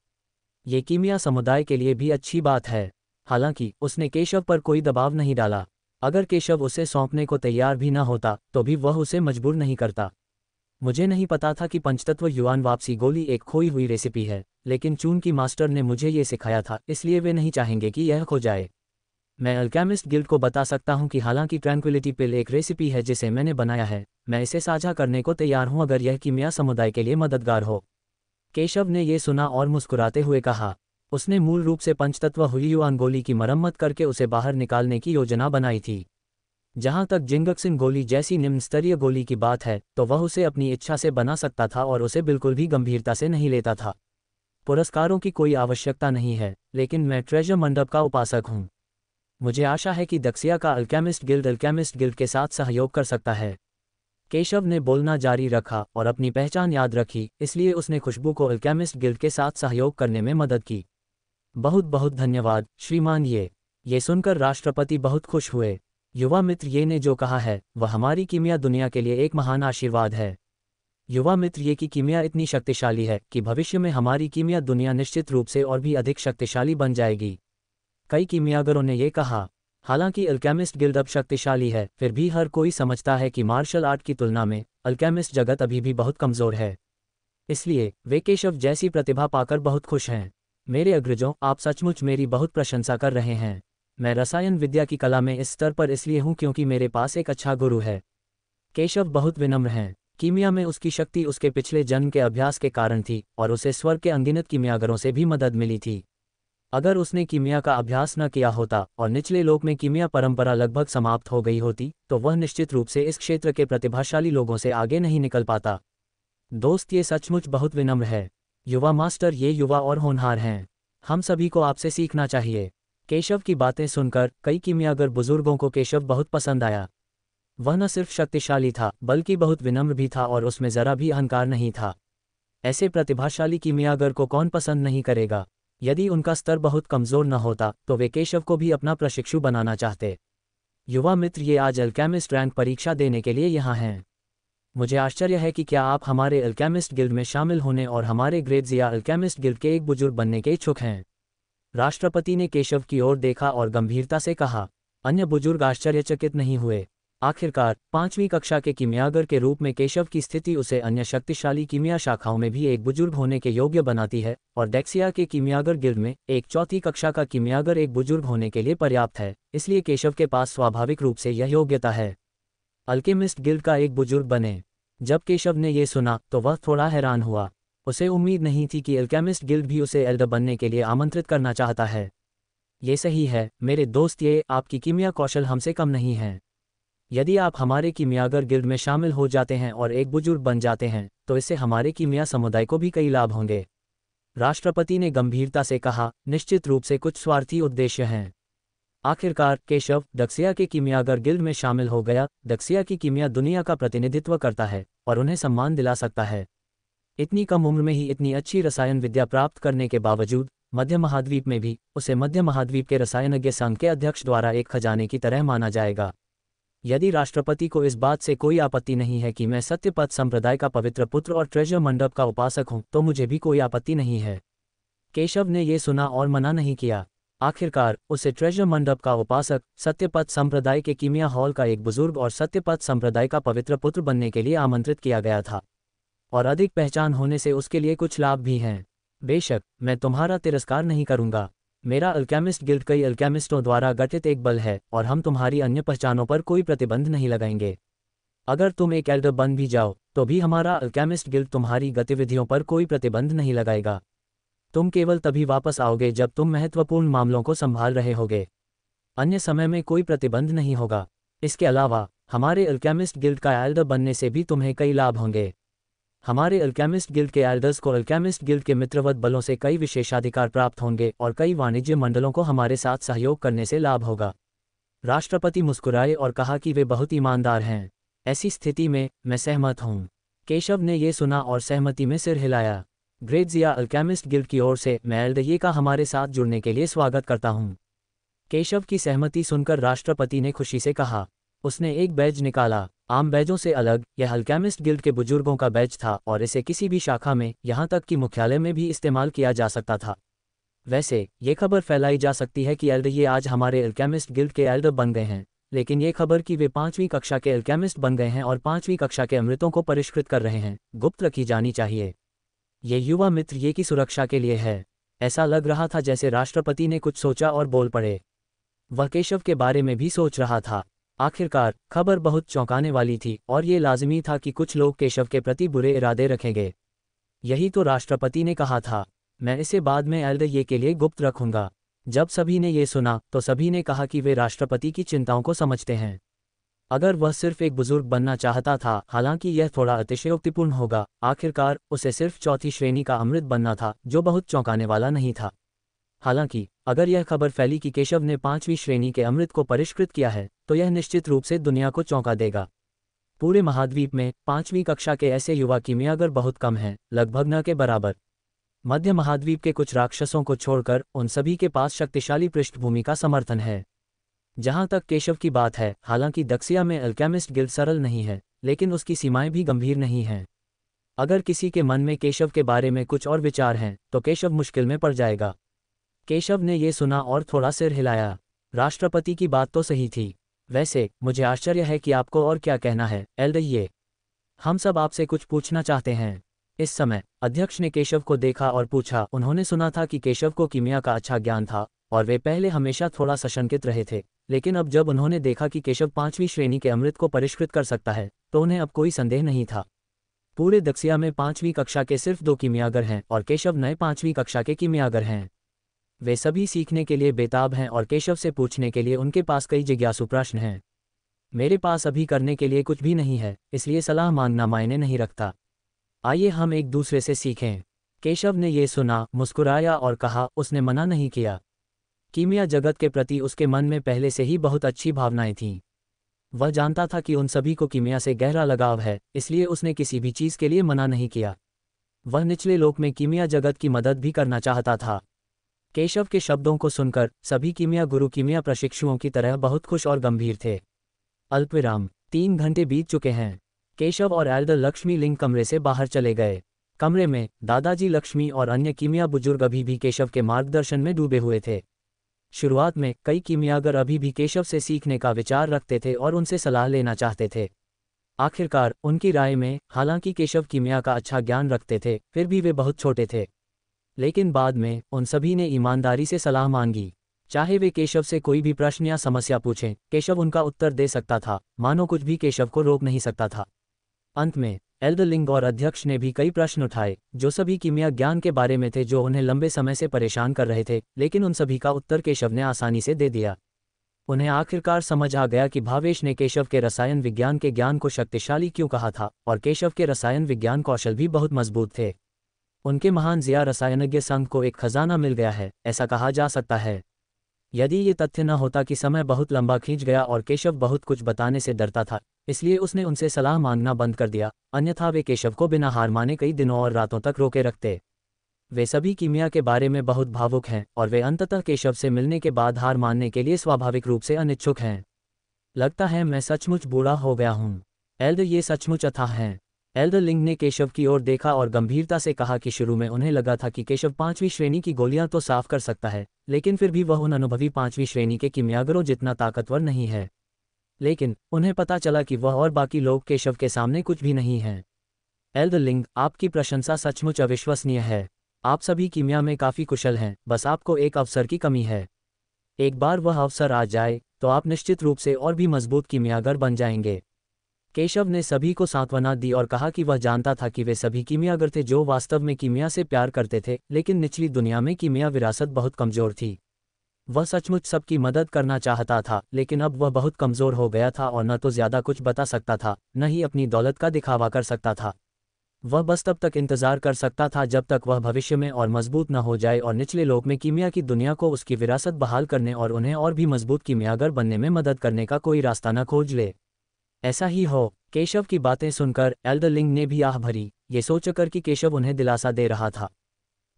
S1: ये कीमिया समुदाय के लिए भी अच्छी बात है। हालांकि उसने केशव पर कोई दबाव नहीं डाला। अगर केशव उसे सौंपने को तैयार भी न होता तो भी वह उसे मजबूर नहीं करता। मुझे नहीं पता था कि पंचतत्व युआन वापसी गोली एक खोई हुई रेसिपी है, लेकिन चून की मास्टर ने मुझे ये सिखाया था, इसलिए वे नहीं चाहेंगे कि यह खो जाए। मैं अल्केमिस्ट गिल्ड को बता सकता हूं कि हालांकि ट्रैंक्विलिटी पिल एक रेसिपी है जिसे मैंने बनाया है, मैं इसे साझा करने को तैयार हूं अगर यह कीमिया समुदाय के लिए मददगार हो। केशव ने ये सुना और मुस्कुराते हुए कहा। उसने मूल रूप से पंचतत्व हुई युआन गोली की मरम्मत करके उसे बाहर निकालने की योजना बनाई थी। जहां तक जिंगक्सिन गोली जैसी निम्न स्तरीय गोली की बात है तो वह उसे अपनी इच्छा से बना सकता था और उसे बिल्कुल भी गंभीरता से नहीं लेता था। पुरस्कारों की कोई आवश्यकता नहीं है, लेकिन मैं ट्रेजर मंडप का उपासक हूं। मुझे आशा है कि दक्सिया का अल्केमिस्ट गिल्ड के साथ सहयोग कर सकता है। केशव ने बोलना जारी रखा और अपनी पहचान याद रखी, इसलिए उसने खुशबू को अल्केमिस्ट गिल्ड के साथ सहयोग करने में मदद की। बहुत बहुत धन्यवाद श्रीमान ये सुनकर राष्ट्रपति बहुत खुश हुए। युवा मित्र ये ने जो कहा है वह हमारी कीमिया दुनिया के लिए एक महान आशीर्वाद है। युवा मित्र ये की कीमिया इतनी शक्तिशाली है कि भविष्य में हमारी कीमिया दुनिया निश्चित रूप से और भी अधिक शक्तिशाली बन जाएगी, कई कीमियागरों ने यह कहा। हालांकि अल्केमिस्ट गिल्ड अब शक्तिशाली है, फिर भी हर कोई समझता है कि मार्शल आर्ट की तुलना में अल्केमिस्ट जगत अभी भी बहुत कमज़ोर है। इसलिए वे केशव जैसी प्रतिभा पाकर बहुत खुश हैं। मेरे अग्रजों, आप सचमुच मेरी बहुत प्रशंसा कर रहे हैं। मैं रसायन विद्या की कला में इस स्तर पर इसलिए हूं क्योंकि मेरे पास एक अच्छा गुरु है। केशव बहुत विनम्र हैं। कीमिया में उसकी शक्ति उसके पिछले जन्म के अभ्यास के कारण थी और उसे स्वर्ग के अनगिनत कीमियागरों से भी मदद मिली थी। अगर उसने कीमिया का अभ्यास न किया होता और निचले लोक में कीमिया परंपरा लगभग समाप्त हो गई होती तो वह निश्चित रूप से इस क्षेत्र के प्रतिभाशाली लोगों से आगे नहीं निकल पाता। दोस्त, ये सचमुच बहुत विनम्र है। युवा मास्टर, ये युवा और होनहार हैं। हम सभी को आपसे सीखना चाहिए। केशव की बातें सुनकर कई कीमियागर बुजुर्गों को केशव बहुत पसंद आया। वह न सिर्फ शक्तिशाली था बल्कि बहुत विनम्र भी था और उसमें जरा भी अहंकार नहीं था। ऐसे प्रतिभाशाली कीमियागर को कौन पसंद नहीं करेगा। यदि उनका स्तर बहुत कमज़ोर न होता तो वे केशव को भी अपना प्रशिक्षु बनाना चाहते। युवा मित्र, ये आज अल्केमिस्ट रैंक परीक्षा देने के लिए यहाँ हैं। मुझे आश्चर्य है कि क्या आप हमारे अल्केमिस्ट गिल्ड में शामिल होने और हमारे ग्रेड्स या अल्केमिस्ट गिल्ड के एक बुजुर्ग बनने के इच्छुक हैं। राष्ट्रपति ने केशव की ओर देखा और गंभीरता से कहा। अन्य बुजुर्ग आश्चर्यचकित नहीं हुए। आखिरकार 5वीं कक्षा के कीमियागर के रूप में केशव की स्थिति उसे अन्य शक्तिशाली कीमिया शाखाओं में भी एक बुजुर्ग होने के योग्य बनाती है और डेक्सिया के कीमियागर गिल्ड में एक 4वीं कक्षा का कीमियागर एक बुजुर्ग होने के लिए पर्याप्त है, इसलिए केशव के पास स्वाभाविक रूप से यह योग्यता है। अल्केमिस्ट गिल्ड का एक बुजुर्ग बने। जब केशव ने यह सुना तो वह थोड़ा हैरान हुआ। उसे उम्मीद नहीं थी कि अल्केमिस्ट गिल्ड भी उसे एल्डर बनने के लिए आमंत्रित करना चाहता है। ये सही है मेरे दोस्त, ये आपकी कीमिया कौशल हमसे कम नहीं है। यदि आप हमारे कीमियागर गिल्ड में शामिल हो जाते हैं और एक बुजुर्ग बन जाते हैं तो इससे हमारे कीमिया समुदाय को भी कई लाभ होंगे। राष्ट्रपति ने गंभीरता से कहा। निश्चित रूप से कुछ स्वार्थी उद्देश्य हैं। आखिरकार केशव दक्सिया के कीमियागर गिल्ड में शामिल हो गया। दक्सिया की कीमिया दुनिया का प्रतिनिधित्व करता है और उन्हें सम्मान दिला सकता है। इतनी कम उम्र में ही इतनी अच्छी रसायन विद्या प्राप्त करने के बावजूद मध्य महाद्वीप में भी उसे मध्य महाद्वीप के रसायनज्ञ संघ के अध्यक्ष द्वारा एक खजाने की तरह माना जाएगा। यदि राष्ट्रपति को इस बात से कोई आपत्ति नहीं है कि मैं सत्यपथ संप्रदाय का पवित्र पुत्र और ट्रेजर मंडप का उपासक हूं तो मुझे भी कोई आपत्ति नहीं है। केशव ने यह सुना और मना नहीं किया। आखिरकार उसे ट्रेजर मंडप का उपासक, सत्यपथ संप्रदाय के कीमिया हॉल का एक बुजुर्ग और सत्यपथ संप्रदाय का पवित्र पुत्र बनने के लिए आमंत्रित किया गया था और अधिक पहचान होने से उसके लिए कुछ लाभ भी हैं। बेशक मैं तुम्हारा तिरस्कार नहीं करूंगा। मेरा अल्केमिस्ट गिल्ड कई अल्केमिस्टों द्वारा गठित एक बल है और हम तुम्हारी अन्य पहचानों पर कोई प्रतिबंध नहीं लगाएंगे। अगर तुम एक एल्डर बन भी जाओ तो भी हमारा अल्केमिस्ट गिल्ड तुम्हारी गतिविधियों पर कोई प्रतिबंध नहीं लगाएगा। तुम केवल तभी वापस आओगे जब तुम महत्वपूर्ण मामलों को संभाल रहे होगे। अन्य समय में कोई प्रतिबंध नहीं होगा। इसके अलावा हमारे अल्केमिस्ट गिल्ड का एल्डर बनने से भी तुम्हें कई लाभ होंगे। हमारे अल्केमिस्ट गिल्ड के एल्डर्स को अल्केमिस्ट गिल्ड के मित्रवत बलों से कई विशेषाधिकार प्राप्त होंगे और कई वाणिज्य मंडलों को हमारे साथ सहयोग करने से लाभ होगा। राष्ट्रपति मुस्कुराए और कहा कि वे बहुत ईमानदार हैं। ऐसी स्थिति में मैं सहमत हूँ। केशव ने यह सुना और सहमति में सिर हिलाया। ग्रेड्स या अल्केमिस्ट गिल्ड की ओर से मैं एल्डर का हमारे साथ जुड़ने के लिए स्वागत करता हूँ। केशव की सहमति सुनकर राष्ट्रपति ने खुशी से कहा। उसने एक बैज निकाला। आम बैजों से अलग यह अल्केमिस्ट गिल्ड के बुजुर्गों का बैज था और इसे किसी भी शाखा में, यहाँ तक कि मुख्यालय में भी इस्तेमाल किया जा सकता था। वैसे ये खबर फैलाई जा सकती है कि एल्डर ये आज हमारे अल्केमिस्ट गिल्ड के एल्डर बन गए हैं, लेकिन ये खबर कि वे 5वीं कक्षा के अल्केमिस्ट बन गए हैं और 5वीं कक्षा के अमृतों को परिष्कृत कर रहे हैं गुप्त रखी जानी चाहिए। ये युवा मित्र ये की सुरक्षा के लिए है। ऐसा लग रहा था जैसे राष्ट्रपति ने कुछ सोचा और बोल पड़े। वह केशव के बारे में भी सोच रहा था। आखिरकार खबर बहुत चौंकाने वाली थी और ये लाजिमी था कि कुछ लोग केशव के प्रति बुरे इरादे रखेंगे। यही तो राष्ट्रपति ने कहा था, मैं इसे बाद में एल्डर ये के लिए गुप्त रखूंगा। जब सभी ने ये सुना तो सभी ने कहा कि वे राष्ट्रपति की चिंताओं को समझते हैं। अगर वह सिर्फ एक बुजुर्ग बनना चाहता था, हालांकि यह थोड़ा अतिशयोक्तिपूर्ण होगा, आखिरकार उसे सिर्फ चौथी श्रेणी का अमृत बनना था, जो बहुत चौंकाने वाला नहीं था। हालांकि अगर यह खबर फैली कि केशव ने 5वीं श्रेणी के अमृत को परिष्कृत किया है, तो यह निश्चित रूप से दुनिया को चौंका देगा। पूरे महाद्वीप में 5वीं कक्षा के ऐसे युवा कीमियागर बहुत कम हैं, लगभग न के बराबर। मध्य महाद्वीप के कुछ राक्षसों को छोड़कर उन सभी के पास शक्तिशाली पृष्ठभूमि का समर्थन है। जहां तक केशव की बात है, हालांकि दक्षिया में अल्केमिस्ट गिल्ड सरल नहीं है, लेकिन उसकी सीमाएं भी गंभीर नहीं हैं। अगर किसी के मन में केशव के बारे में कुछ और विचार हैं, तो केशव मुश्किल में पड़ जाएगा। केशव ने ये सुना और थोड़ा सिर हिलाया। राष्ट्रपति की बात तो सही थी। वैसे मुझे आश्चर्य है कि आपको और क्या कहना है एल्डर ये। हम सब आपसे कुछ पूछना चाहते हैं। इस समय अध्यक्ष ने केशव को देखा और पूछा। उन्होंने सुना था कि केशव को कीमिया का अच्छा ज्ञान था और वे पहले हमेशा थोड़ा सशंकित रहे थे, लेकिन अब जब उन्होंने देखा कि केशव 5वीं श्रेणी के अमृत को परिष्कृत कर सकता है, तो उन्हें अब कोई संदेह नहीं था। पूरे दक्षिया में 5वीं कक्षा के सिर्फ 2 कीमियागर हैं और केशव नए 5वीं कक्षा के कीमियागर हैं। वे सभी सीखने के लिए बेताब हैं और केशव से पूछने के लिए उनके पास कई जिज्ञासु प्रश्न हैं। मेरे पास अभी करने के लिए कुछ भी नहीं है, इसलिए सलाह मांगना मायने नहीं रखता। आइए हम एक दूसरे से सीखें। केशव ने ये सुना, मुस्कुराया और कहा, उसने मना नहीं किया। कीमिया जगत के प्रति उसके मन में पहले से ही बहुत अच्छी भावनाएं थीं। वह जानता था कि उन सभी को कीमिया से गहरा लगाव है, इसलिए उसने किसी भी चीज़ के लिए मना नहीं किया। वह निचले लोक में कीमिया जगत की मदद भी करना चाहता था। केशव के शब्दों को सुनकर सभी कीमिया गुरु कीमिया प्रशिक्षुओं की तरह बहुत खुश और गंभीर थे। अल्पविराम। 3 घंटे बीत चुके हैं। केशव और एल्डर लक्ष्मी लिंग कमरे से बाहर चले गए। कमरे में दादाजी लक्ष्मी और अन्य कीमिया बुजुर्ग अभी भी केशव के मार्गदर्शन में डूबे हुए थे। शुरुआत में कई कीमियागर अभी भी केशव से सीखने का विचार रखते थे और उनसे सलाह लेना चाहते थे। आखिरकार उनकी राय में, हालांकि केशव कीमिया का अच्छा ज्ञान रखते थे, फिर भी वे बहुत छोटे थे। लेकिन बाद में उन सभी ने ईमानदारी से सलाह मांगी। चाहे वे केशव से कोई भी प्रश्न या समस्या पूछें, केशव उनका उत्तर दे सकता था, मानो कुछ भी केशव को रोक नहीं सकता था। अंत में एल्डर लिंग और अध्यक्ष ने भी कई प्रश्न उठाए, जो सभी कीमिया ज्ञान के बारे में थे, जो उन्हें लंबे समय से परेशान कर रहे थे, लेकिन उन सभी का उत्तर केशव ने आसानी से दे दिया। उन्हें आखिरकार समझ आ गया कि भावेश ने केशव के रसायन विज्ञान के ज्ञान को शक्तिशाली क्यों कहा था, और केशव के रसायन विज्ञान कौशल भी बहुत मजबूत थे। उनके महान जिया रसायनज्ञ संघ को एक खजाना मिल गया है, ऐसा कहा जा सकता है। यदि ये तथ्य न होता कि समय बहुत लंबा खींच गया और केशव बहुत कुछ बताने से डरता था, इसलिए उसने उनसे सलाह मांगना बंद कर दिया, अन्यथा वे केशव को बिना हार माने कई दिनों और रातों तक रोके रखते। वे सभी कीमिया के बारे में बहुत भावुक हैं और वे अंततः केशव से मिलने के बाद हार मानने के लिए स्वाभाविक रूप से अनिच्छुक हैं। लगता है मैं सचमुच बूढ़ा हो गया हूँ एल्डर, ये सचमुच अथाह हैं। एल्डर लिंग ने केशव की ओर देखा और गंभीरता से कहा कि शुरू में उन्हें लगा था कि केशव 5वीं श्रेणी की गोलियां तो साफ कर सकता है, लेकिन फिर भी वह उन अनुभवी 5वीं श्रेणी के कीमियागरों जितना ताकतवर नहीं है। लेकिन उन्हें पता चला कि वह और बाकी लोग केशव के सामने कुछ भी नहीं हैं। एल्डर लिंग, आपकी प्रशंसा सचमुच अविश्वसनीय है। आप सभी कीमिया में काफ़ी कुशल हैं, बस आपको एक अवसर की कमी है। एक बार वह अवसर आ जाए तो आप निश्चित रूप से और भी मजबूत कीमियागर बन जाएंगे। केशव ने सभी को सांत्वना दी और कहा कि वह जानता था कि वे सभी कीमियागर थे जो वास्तव में कीमिया से प्यार करते थे, लेकिन निचली दुनिया में कीमिया विरासत बहुत कमज़ोर थी। वह सचमुच सबकी मदद करना चाहता था, लेकिन अब वह बहुत कमज़ोर हो गया था और न तो ज़्यादा कुछ बता सकता था, न ही अपनी दौलत का दिखावा कर सकता था। वह बस तब तक इंतज़ार कर सकता था जब तक वह भविष्य में और मजबूत न हो जाए और निचले लोक में कीमिया की दुनिया को उसकी विरासत बहाल करने और उन्हें और भी मजबूत कीमियागर बनने में मदद करने का कोई रास्ता न खोज ले। ऐसा ही हो। केशव की बातें सुनकर एल्डर लिंग ने भी आह भरी, ये सोचकर कि केशव उन्हें दिलासा दे रहा था।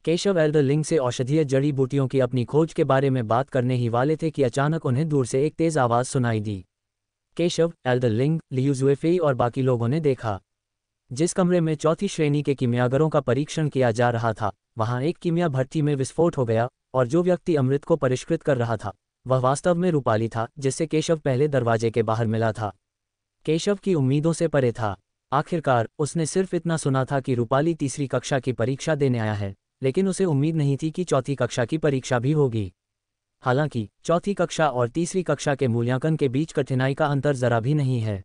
S1: केशव एल्डर लिंग से औषधीय जड़ी बूटियों की अपनी खोज के बारे में बात करने ही वाले थे कि अचानक उन्हें दूर से एक तेज आवाज़ सुनाई दी। केशव, एल्डर लिंग, लियू जुएफेई और बाकी लोगों ने देखा। जिस कमरे में चौथी श्रेणी के कीमियागरों का परीक्षण किया जा रहा था, वहाँ एक कीमिया भट्टी में विस्फोट हो गया और जो व्यक्ति अमृत को परिष्कृत कर रहा था वह वास्तव में रूपाली था, जिससे केशव पहले दरवाजे के बाहर मिला था। केशव की उम्मीदों से परे था। आखिरकार उसने सिर्फ इतना सुना था कि रूपाली तीसरी कक्षा की परीक्षा देने आया है, लेकिन उसे उम्मीद नहीं थी कि चौथी कक्षा की परीक्षा भी होगी। हालांकि चौथी कक्षा और तीसरी कक्षा के मूल्यांकन के बीच कठिनाई का अंतर जरा भी नहीं है।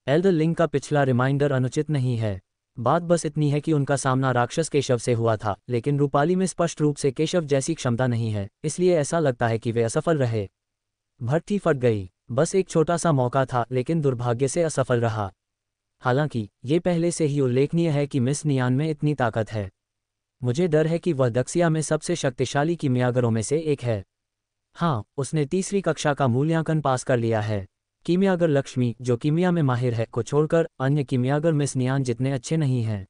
S1: एल्डर लिंग का पिछला रिमाइंडर अनुचित नहीं है। बात बस इतनी है कि उनका सामना राक्षस केशव से हुआ था, लेकिन रूपाली में स्पष्ट रूप से केशव जैसी क्षमता नहीं है, इसलिए ऐसा लगता है कि वे असफल रहे। भट्टी फट गई। बस एक छोटा सा मौका था, लेकिन दुर्भाग्य से असफल रहा। हालांकि ये पहले से ही उल्लेखनीय है कि मिस नियान में इतनी ताकत है। मुझे डर है कि वह दक्षिया में सबसे शक्तिशाली कीमियागरों में से एक है। हाँ, उसने तीसरी कक्षा का मूल्यांकन पास कर लिया है। कीमियागर लक्ष्मी, जो कीमिया में माहिर है, को छोड़कर अन्य कीमियागर मिस नियान जितने अच्छे नहीं हैं।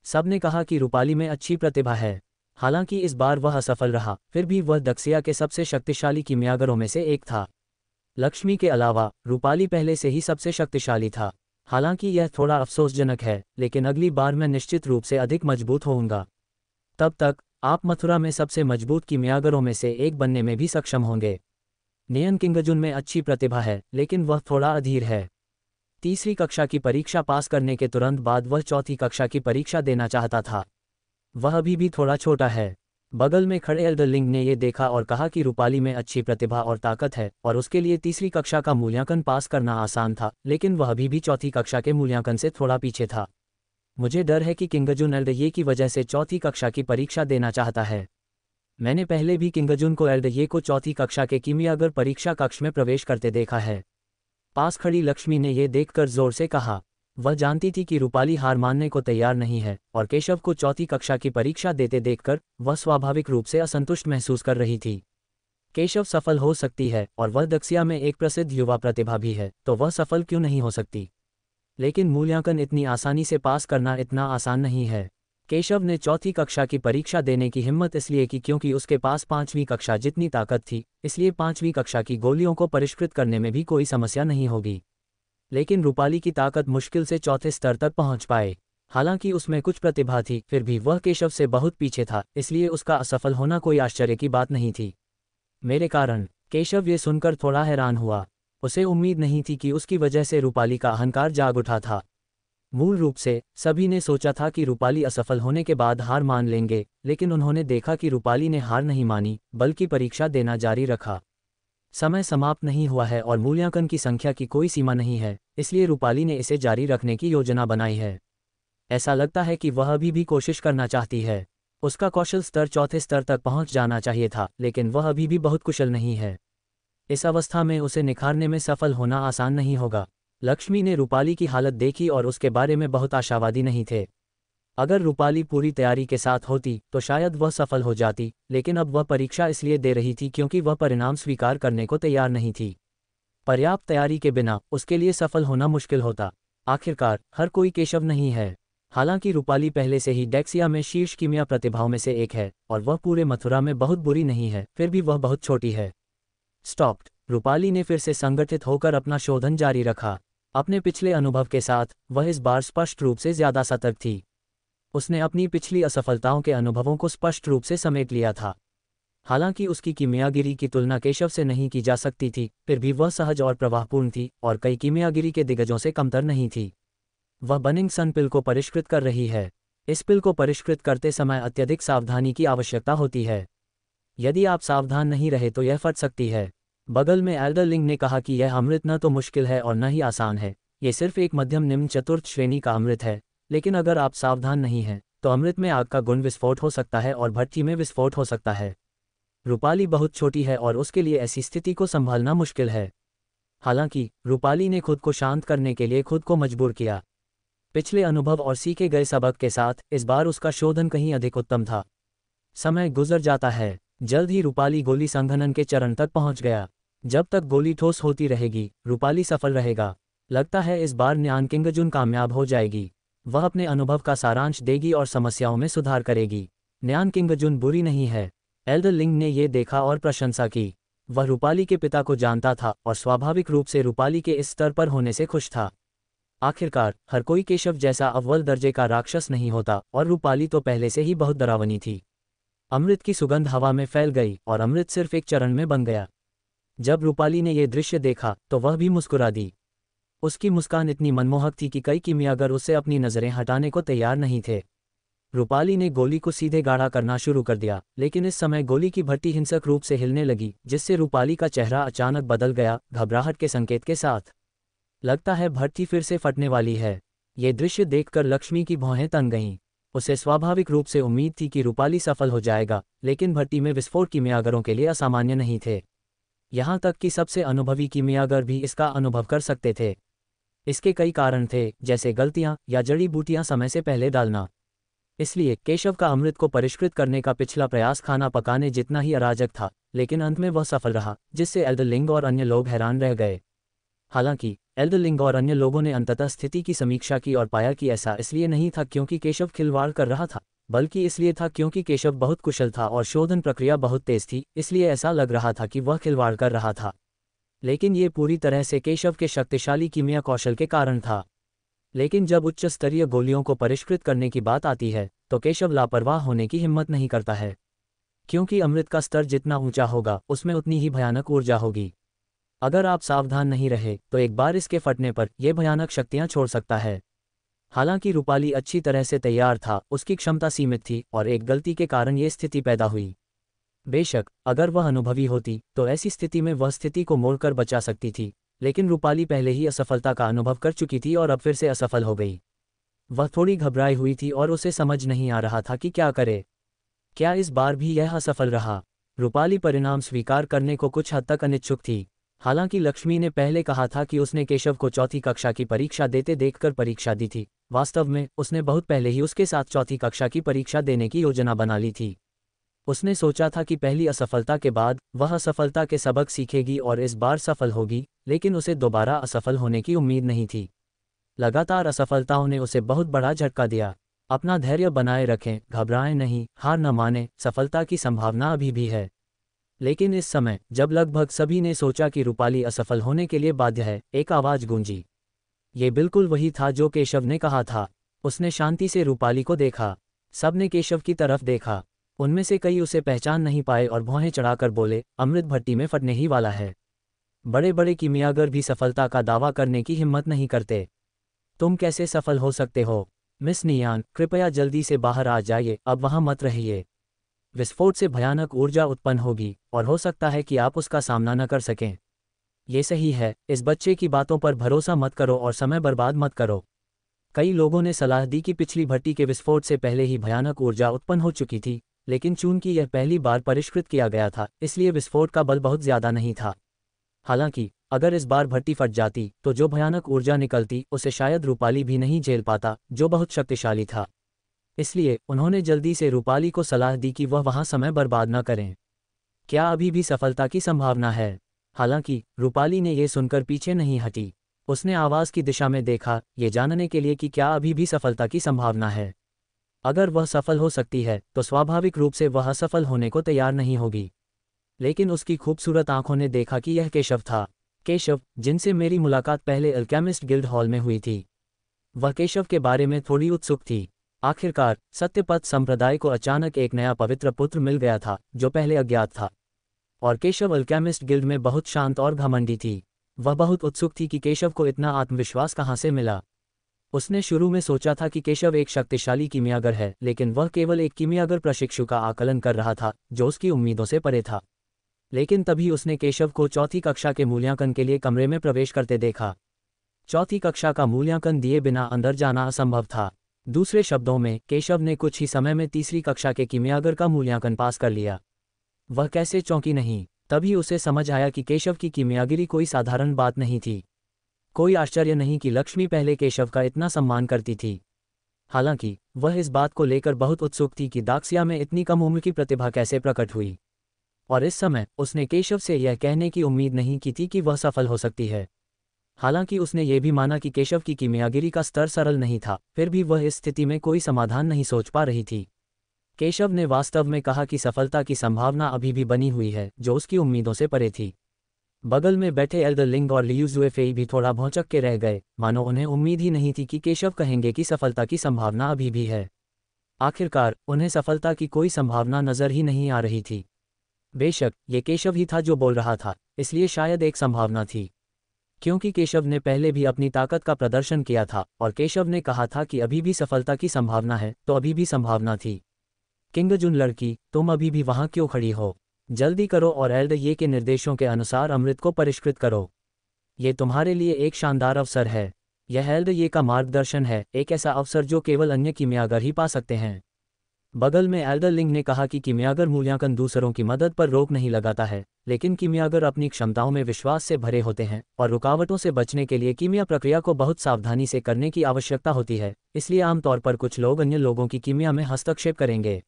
S1: सबने कहा कि रूपाली में अच्छी प्रतिभा है। हालांकि इस बार वह असफल रहा, फिर भी वह दक्षिया के सबसे शक्तिशाली कीमियागरों में से एक था। लक्ष्मी के अलावा रूपाली पहले से ही सबसे शक्तिशाली था। हालांकि यह थोड़ा अफसोसजनक है, लेकिन अगली बार मैं निश्चित रूप से अधिक मजबूत होऊंगा। तब तक आप मथुरा में सबसे मजबूत कीमियागरों में से एक बनने में भी सक्षम होंगे। नियन किंगजुन में अच्छी प्रतिभा है, लेकिन वह थोड़ा अधीर है। तीसरी कक्षा की परीक्षा पास करने के तुरंत बाद वह चौथी कक्षा की परीक्षा देना चाहता था। वह अभी भी थोड़ा छोटा है। बगल में खड़े एल्डर लिंग ने यह देखा और कहा कि रूपाली में अच्छी प्रतिभा और ताकत है और उसके लिए तीसरी कक्षा का मूल्यांकन पास करना आसान था, लेकिन वह अभी भी चौथी कक्षा के मूल्यांकन से थोड़ा पीछे था। मुझे डर है कि किंगजुन एल्डर की वजह से चौथी कक्षा की परीक्षा देना चाहता है। मैंने पहले भी किंगजुन को एल्डर को चौथी कक्षा के कीमियागर परीक्षा कक्ष में प्रवेश करते देखा है। पास खड़ी लक्ष्मी ने यह देखकर जोर से कहा। वह जानती थी कि रूपाली हार मानने को तैयार नहीं है और केशव को चौथी कक्षा की परीक्षा देते देखकर वह स्वाभाविक रूप से असंतुष्ट महसूस कर रही थी। केशव सफल हो सकती है और वह दक्षिया में एक प्रसिद्ध युवा प्रतिभा भी है, तो वह सफल क्यों नहीं हो सकती? लेकिन मूल्यांकन इतनी आसानी से पास करना इतना आसान नहीं है। केशव ने चौथी कक्षा की परीक्षा देने की हिम्मत इसलिए की क्योंकि उसके पास पांचवीं कक्षा जितनी ताकत थी, इसलिए पांचवीं कक्षा की गोलियों को परिष्कृत करने में भी कोई समस्या नहीं होगी। लेकिन रूपाली की ताकत मुश्किल से चौथे स्तर तक पहुंच पाए। हालांकि उसमें कुछ प्रतिभा थी, फिर भी वह केशव से बहुत पीछे था, इसलिए उसका असफल होना कोई आश्चर्य की बात नहीं थी। मेरे कारण? केशव ये सुनकर थोड़ा हैरान हुआ। उसे उम्मीद नहीं थी कि उसकी वजह से रूपाली का अहंकार जाग उठा था। मूल रूप से सभी ने सोचा था कि रूपाली असफल होने के बाद हार मान लेंगे, लेकिन उन्होंने देखा कि रूपाली ने हार नहीं मानी, बल्कि परीक्षा देना जारी रखा। समय समाप्त नहीं हुआ है और मूल्यांकन की संख्या की कोई सीमा नहीं है, इसलिए रूपाली ने इसे जारी रखने की योजना बनाई है। ऐसा लगता है कि वह अभी भी कोशिश करना चाहती है। उसका कौशल स्तर चौथे स्तर तक पहुंच जाना चाहिए था, लेकिन वह अभी भी बहुत कुशल नहीं है। इस अवस्था में उसे निखारने में सफल होना आसान नहीं होगा। लक्ष्मी ने रूपाली की हालत देखी और उसके बारे में बहुत आशावादी नहीं थे। अगर रूपाली पूरी तैयारी के साथ होती तो शायद वह सफल हो जाती, लेकिन अब वह परीक्षा इसलिए दे रही थी क्योंकि वह परिणाम स्वीकार करने को तैयार नहीं थी। पर्याप्त तैयारी के बिना उसके लिए सफल होना मुश्किल होता। आखिरकार हर कोई केशव नहीं है। हालांकि रूपाली पहले से ही डेक्सिया में शीर्ष कीमिया प्रतिभाओं में से एक है और वह पूरे मथुरा में बहुत बुरी नहीं है, फिर भी वह बहुत छोटी है। स्टॉप्ड। रूपाली ने फिर से संगठित होकर अपना शोधन जारी रखा। अपने पिछले अनुभव के साथ वह इस बार स्पष्ट रूप से ज्यादा सतर्क थी। उसने अपनी पिछली असफलताओं के अनुभवों को स्पष्ट रूप से समेट लिया था। हालांकि उसकी कीमियागिरी की तुलना केशव से नहीं की जा सकती थी, फिर भी वह सहज और प्रवाहपूर्ण थी और कई कीमियागिरी के दिग्गजों से कमतर नहीं थी। वह बनिंग सन पिल को परिष्कृत कर रही है। इस पिल को परिष्कृत करते समय अत्यधिक सावधानी की आवश्यकता होती है। यदि आप सावधान नहीं रहे तो यह फट सकती है। बगल में एल्डर लिंग ने कहा कि यह अमृत न तो मुश्किल है और न ही आसान है, ये सिर्फ एक मध्यम निम्न चतुर्थ श्रेणी का अमृत है, लेकिन अगर आप सावधान नहीं हैं तो अमृत में आग का गुण विस्फोट हो सकता है और भट्टी में विस्फोट हो सकता है। रूपाली बहुत छोटी है और उसके लिए ऐसी स्थिति को संभालना मुश्किल है। हालांकि रूपाली ने खुद को शांत करने के लिए खुद को मजबूर किया। पिछले अनुभव और सीखे गए सबक के साथ इस बार उसका शोधन कहीं अधिक उत्तम था। समय गुजर जाता है। जल्द ही रूपाली गोली संघनन के चरण तक पहुंच गया। जब तक गोली ठोस होती रहेगी रूपाली सफल रहेगा। लगता है इस बार न्यान किंगजुन कामयाब हो जाएगी। वह अपने अनुभव का सारांश देगी और समस्याओं में सुधार करेगी। न्यान किंगजुन बुरी नहीं है। एल्डर लिंग ने यह देखा और प्रशंसा की। वह रूपाली के पिता को जानता था और स्वाभाविक रूप से रूपाली के इस स्तर पर होने से खुश था। आखिरकार हर कोई केशव जैसा अव्वल दर्जे का राक्षस नहीं होता, और रूपाली तो पहले से ही बहुत डरावनी थी। अमृत की सुगंध हवा में फैल गई और अमृत सिर्फ एक चरण में बन गया। जब रूपाली ने यह दृश्य देखा तो वह भी मुस्कुरा दी। उसकी मुस्कान इतनी मनमोहक थी कि कई किमियागर उससे अपनी नज़रें हटाने को तैयार नहीं थे। रूपाली ने गोली को सीधे गाढ़ा करना शुरू कर दिया, लेकिन इस समय गोली की भट्टी हिंसक रूप से हिलने लगी, जिससे रूपाली का चेहरा अचानक बदल गया, घबराहट के संकेत के साथ। लगता है भट्टी फिर से फटने वाली है। ये दृश्य देखकर लक्ष्मी की भौहें तन गईं। उसे स्वाभाविक रूप से उम्मीद थी कि रूपाली सफल हो जाएगा, लेकिन भट्टी में विस्फोट किमियागरों के लिए असामान्य नहीं थे। यहाँ तक कि सबसे अनुभवी किमियागर भी इसका अनुभव कर सकते थे। इसके कई कारण थे, जैसे गलतियाँ या जड़ी बूटियाँ समय से पहले डालना। इसलिए केशव का अमृत को परिष्कृत करने का पिछला प्रयास खाना पकाने जितना ही अराजक था, लेकिन अंत में वह सफल रहा, जिससे एल्डरलिंग और अन्य लोग हैरान रह गए। हालांकि एल्डरलिंग और अन्य लोगों ने अंततः स्थिति की समीक्षा की और पाया कि ऐसा इसलिए नहीं था क्योंकि केशव खिलवाड़ कर रहा था, बल्कि इसलिए था क्योंकि केशव बहुत कुशल था और शोधन प्रक्रिया बहुत तेज थी, इसलिए ऐसा लग रहा था कि वह खिलवाड़ कर रहा था। लेकिन ये पूरी तरह से केशव के शक्तिशाली कीमिया कौशल के कारण था। लेकिन जब उच्च स्तरीय गोलियों को परिष्कृत करने की बात आती है तो केशव लापरवाह होने की हिम्मत नहीं करता है, क्योंकि अमृत का स्तर जितना ऊंचा होगा उसमें उतनी ही भयानक ऊर्जा होगी। अगर आप सावधान नहीं रहे तो एक बार इसके फटने पर यह भयानक शक्तियां छोड़ सकता है। हालांकि रूपाली अच्छी तरह से तैयार था, उसकी क्षमता सीमित थी और एक गलती के कारण यह स्थिति पैदा हुई। बेशक अगर वह अनुभवी होती तो ऐसी स्थिति में वह स्थिति को मोड़कर बचा सकती थी, लेकिन रूपाली पहले ही असफलता का अनुभव कर चुकी थी और अब फिर से असफल हो गई। वह थोड़ी घबराई हुई थी और उसे समझ नहीं आ रहा था कि क्या करे। क्या इस बार भी यह असफल रहा? रूपाली परिणाम स्वीकार करने को कुछ हद तक अनिच्छुक थी। हालांकि लक्ष्मी ने पहले कहा था कि उसने केशव को चौथी कक्षा की परीक्षा देते देखकर परीक्षा दी थी। वास्तव में उसने बहुत पहले ही उसके साथ चौथी कक्षा की परीक्षा देने की योजना बना ली थी। उसने सोचा था कि पहली असफलता के बाद वह असफलता के सबक सीखेगी और इस बार सफल होगी, लेकिन उसे दोबारा असफल होने की उम्मीद नहीं थी। लगातार असफलताओं ने उसे बहुत बड़ा झटका दिया। अपना धैर्य बनाए रखें, घबराएं नहीं, हार न मानें, सफलता की संभावना अभी भी है। लेकिन इस समय जब लगभग सभी ने सोचा कि रूपाली असफल होने के लिए बाध्य है, एक आवाज गूंजी। ये बिल्कुल वही था जो केशव ने कहा था। उसने शांति से रूपाली को देखा। सबने केशव की तरफ देखा। उनमें से कई उसे पहचान नहीं पाए और भौहें चढ़ाकर बोले, अमृत भट्टी में फटने ही वाला है। बड़े बड़े कीमियागर भी सफलता का दावा करने की हिम्मत नहीं करते। तुम कैसे सफल हो सकते हो? मिस नियान, कृपया जल्दी से बाहर आ जाइए, अब वहां मत रहिए। विस्फोट से भयानक ऊर्जा उत्पन्न होगी और हो सकता है कि आप उसका सामना न कर सकें। ये सही है, इस बच्चे की बातों पर भरोसा मत करो और समय बर्बाद मत करो। कई लोगों ने सलाह दी कि पिछली भट्टी के विस्फोट से पहले ही भयानक ऊर्जा उत्पन्न हो चुकी थी, लेकिन चूंकि यह पहली बार परिष्कृत किया गया था, इसलिए विस्फोट का बल बहुत ज्यादा नहीं था। हालांकि अगर इस बार भट्टी फट जाती तो जो भयानक ऊर्जा निकलती उसे शायद रूपाली भी नहीं झेल पाता, जो बहुत शक्तिशाली था। इसलिए उन्होंने जल्दी से रूपाली को सलाह दी कि वह वहां समय बर्बाद न करें। क्या अभी भी सफलता की संभावना है? हालांकि रूपाली ने यह सुनकर पीछे नहीं हटी। उसने आवाज की दिशा में देखा, ये जानने के लिए कि क्या अभी भी सफलता की संभावना है। अगर वह सफल हो सकती है तो स्वाभाविक रूप से वह असफल होने को तैयार नहीं होगी। लेकिन उसकी खूबसूरत आंखों ने देखा कि यह केशव था। केशव, जिनसे मेरी मुलाकात पहले अल्केमिस्ट गिल्ड हॉल में हुई थी। वह केशव के बारे में थोड़ी उत्सुक थी। आखिरकार सत्यपथ संप्रदाय को अचानक एक नया पवित्र पुत्र मिल गया था जो पहले अज्ञात था, और केशव अल्केमिस्ट गिल्ड में बहुत शांत और घमंडी थी। वह बहुत उत्सुक थी कि केशव को इतना आत्मविश्वास कहाँ से मिला। उसने शुरू में सोचा था कि केशव एक शक्तिशाली कीमियागर है, लेकिन वह केवल एक कीमियागर प्रशिक्षु का आकलन कर रहा था जो उसकी उम्मीदों से परे था। लेकिन तभी उसने केशव को चौथी कक्षा के मूल्यांकन के लिए कमरे में प्रवेश करते देखा। चौथी कक्षा का मूल्यांकन दिए बिना अंदर जाना असंभव था। दूसरे शब्दों में, केशव ने कुछ ही समय में तीसरी कक्षा के कीमियागर का मूल्यांकन पास कर लिया। वह कैसे चौंकी नहीं। तभी उसे समझ आया कि केशव की कीमियागिरी कोई साधारण बात नहीं थी। कोई आश्चर्य नहीं कि लक्ष्मी पहले केशव का इतना सम्मान करती थी। हालांकि वह इस बात को लेकर बहुत उत्सुक थी कि दाक्सिया में इतनी कम उम्र की प्रतिभा कैसे प्रकट हुई। और इस समय उसने केशव से यह कहने की उम्मीद नहीं की थी कि वह सफल हो सकती है। हालांकि उसने ये भी माना कि केशव की कीमियागिरी का स्तर सरल नहीं था, फिर भी वह इस स्थिति में कोई समाधान नहीं सोच पा रही थी। केशव ने वास्तव में कहा कि सफलता की संभावना अभी भी बनी हुई है, जो उसकी उम्मीदों से परे थी। बगल में बैठे एल्डर लिंग और लियू जुएफेई भी थोड़ा भौंचक के रह गए, मानो उन्हें उम्मीद ही नहीं थी कि केशव कहेंगे कि सफलता की संभावना अभी भी है। आखिरकार उन्हें सफलता की कोई संभावना नजर ही नहीं आ रही थी। बेशक ये केशव ही था जो बोल रहा था, इसलिए शायद एक संभावना थी, क्योंकि केशव ने पहले भी अपनी ताकत का प्रदर्शन किया था और केशव ने कहा था कि अभी भी सफलता की संभावना है, तो अभी भी संभावना थी। किंग जुन लड़की, तुम अभी भी वहां क्यों खड़ी हो? जल्दी करो और एल्डर ये के निर्देशों के अनुसार अमृत को परिष्कृत करो। ये तुम्हारे लिए एक शानदार अवसर है। यह एल्डर ये का मार्गदर्शन है, एक ऐसा अवसर जो केवल अन्य कीमियागर ही पा सकते हैं। बगल में एल्डर लिंग ने कहा कि कीमियागर मूल्यांकन दूसरों की मदद पर रोक नहीं लगाता है, लेकिन कीमियागर अपनी क्षमताओं में विश्वास से भरे होते हैं और रुकावटों से बचने के लिए कीमिया प्रक्रिया को बहुत सावधानी से करने की आवश्यकता होती है, इसलिए आमतौर पर कुछ लोग अन्य लोगों की कीमिया में हस्तक्षेप करेंगे।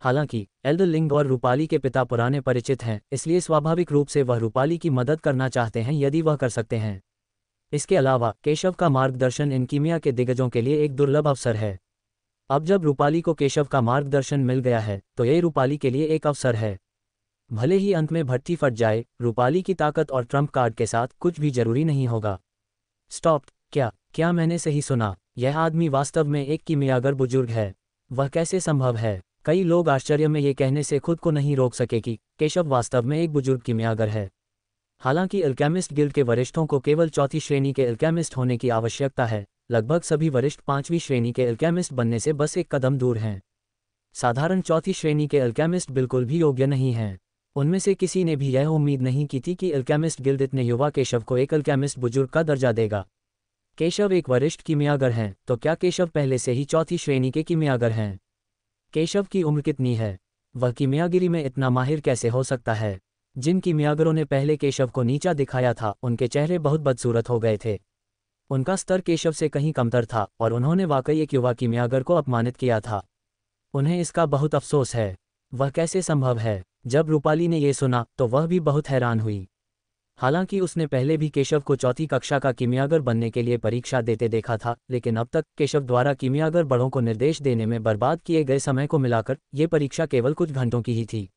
S1: हालांकि एल्डर लिंग और रूपाली के पिता पुराने परिचित हैं, इसलिए स्वाभाविक रूप से वह रूपाली की मदद करना चाहते हैं यदि वह कर सकते हैं। इसके अलावा केशव का मार्गदर्शन इन कीमिया के दिग्गजों के लिए एक दुर्लभ अवसर है। अब जब रूपाली को केशव का मार्गदर्शन मिल गया है तो ये रूपाली के लिए एक अवसर है। भले ही अंत में भट्टी फट जाए, रूपाली की ताकत और ट्रम्प कार्ड के साथ कुछ भी जरूरी नहीं होगा। स्टॉप! क्या मैंने सही सुना? यह आदमी वास्तव में एक कीमियागर बुजुर्ग है। वह कैसे संभव है? कई लोग आश्चर्य में ये कहने से खुद को नहीं रोक सके कि केशव वास्तव में एक बुजुर्ग कीमियागर है। हालांकि अल्केमिस्ट गिल्ड के वरिष्ठों को केवल चौथी श्रेणी के अल्केमिस्ट होने की आवश्यकता है, लगभग सभी वरिष्ठ 5वीं श्रेणी के अल्केमिस्ट बनने से बस एक कदम दूर हैं। साधारण चौथी श्रेणी के अल्केमिस्ट बिल्कुल भी योग्य नहीं हैं। उनमें से किसी ने भी यह उम्मीद नहीं की थी कि अल्केमिस्ट गिल्ड इतने युवा केशव को एक अल्केमिस्ट बुजुर्ग का दर्जा देगा। केशव एक वरिष्ठ कीमियागर हैं, तो क्या केशव पहले से ही चौथी श्रेणी के कीमियागर हैं? केशव की उम्र कितनी है? वह कीमियागिरी में इतना माहिर कैसे हो सकता है? जिन कीमियागरों ने पहले केशव को नीचा दिखाया था उनके चेहरे बहुत बदसूरत हो गए थे। उनका स्तर केशव से कहीं कमतर था और उन्होंने वाकई एक युवा कीमियागर को अपमानित किया था। उन्हें इसका बहुत अफसोस है। वह कैसे संभव है? जब रूपाली ने यह सुना तो वह भी बहुत हैरान हुई। हालांकि उसने पहले भी केशव को चौथी कक्षा का कीमियागर बनने के लिए परीक्षा देते देखा था, लेकिन अब तक केशव द्वारा कीमियागर बड़ों को निर्देश देने में बर्बाद किए गए समय को मिलाकर ये परीक्षा केवल कुछ घंटों की ही थी।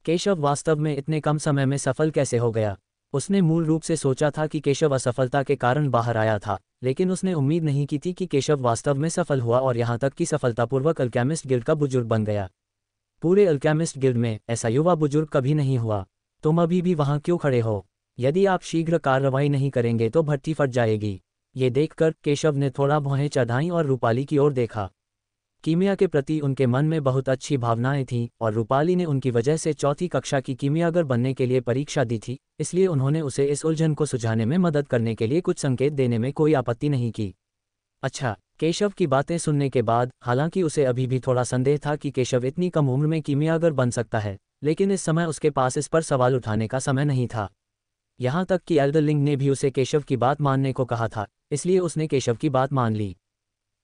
S1: केशव वास्तव में इतने कम समय में सफल कैसे हो गया? उसने मूल रूप से सोचा था कि केशव असफलता के कारण बाहर आया था, लेकिन उसने उम्मीद नहीं की थी कि केशव वास्तव में सफल हुआ और यहाँ तक कि सफलतापूर्वक अल्केमिस्ट गिल्ड का बुजुर्ग बन गया। पूरे अल्केमिस्ट गिल्ड में ऐसा युवा बुजुर्ग कभी नहीं हुआ। तुम अभी भी वहाँ क्यों खड़े हो? यदि आप शीघ्र कार्रवाई नहीं करेंगे तो भट्टी फट जाएगी। ये देखकर केशव ने थोड़ा भौहें चढ़ाईं और रूपाली की ओर देखा। कीमिया के प्रति उनके मन में बहुत अच्छी भावनाएं थीं और रूपाली ने उनकी वजह से चौथी कक्षा की कीमियागर बनने के लिए परीक्षा दी थी, इसलिए उन्होंने उसे इस उलझन को सुलझाने में मदद करने के लिए कुछ संकेत देने में कोई आपत्ति नहीं की। अच्छा, केशव की बातें सुनने के बाद, हालांकि उसे अभी भी थोड़ा संदेह था कि केशव इतनी कम उम्र में कीमियागर बन सकता है, लेकिन इस समय उसके पास इस पर सवाल उठाने का समय नहीं था। यहाँ तक कि एल्डर लिंग ने भी उसे केशव की बात मानने को कहा था, इसलिए उसने केशव की बात मान ली।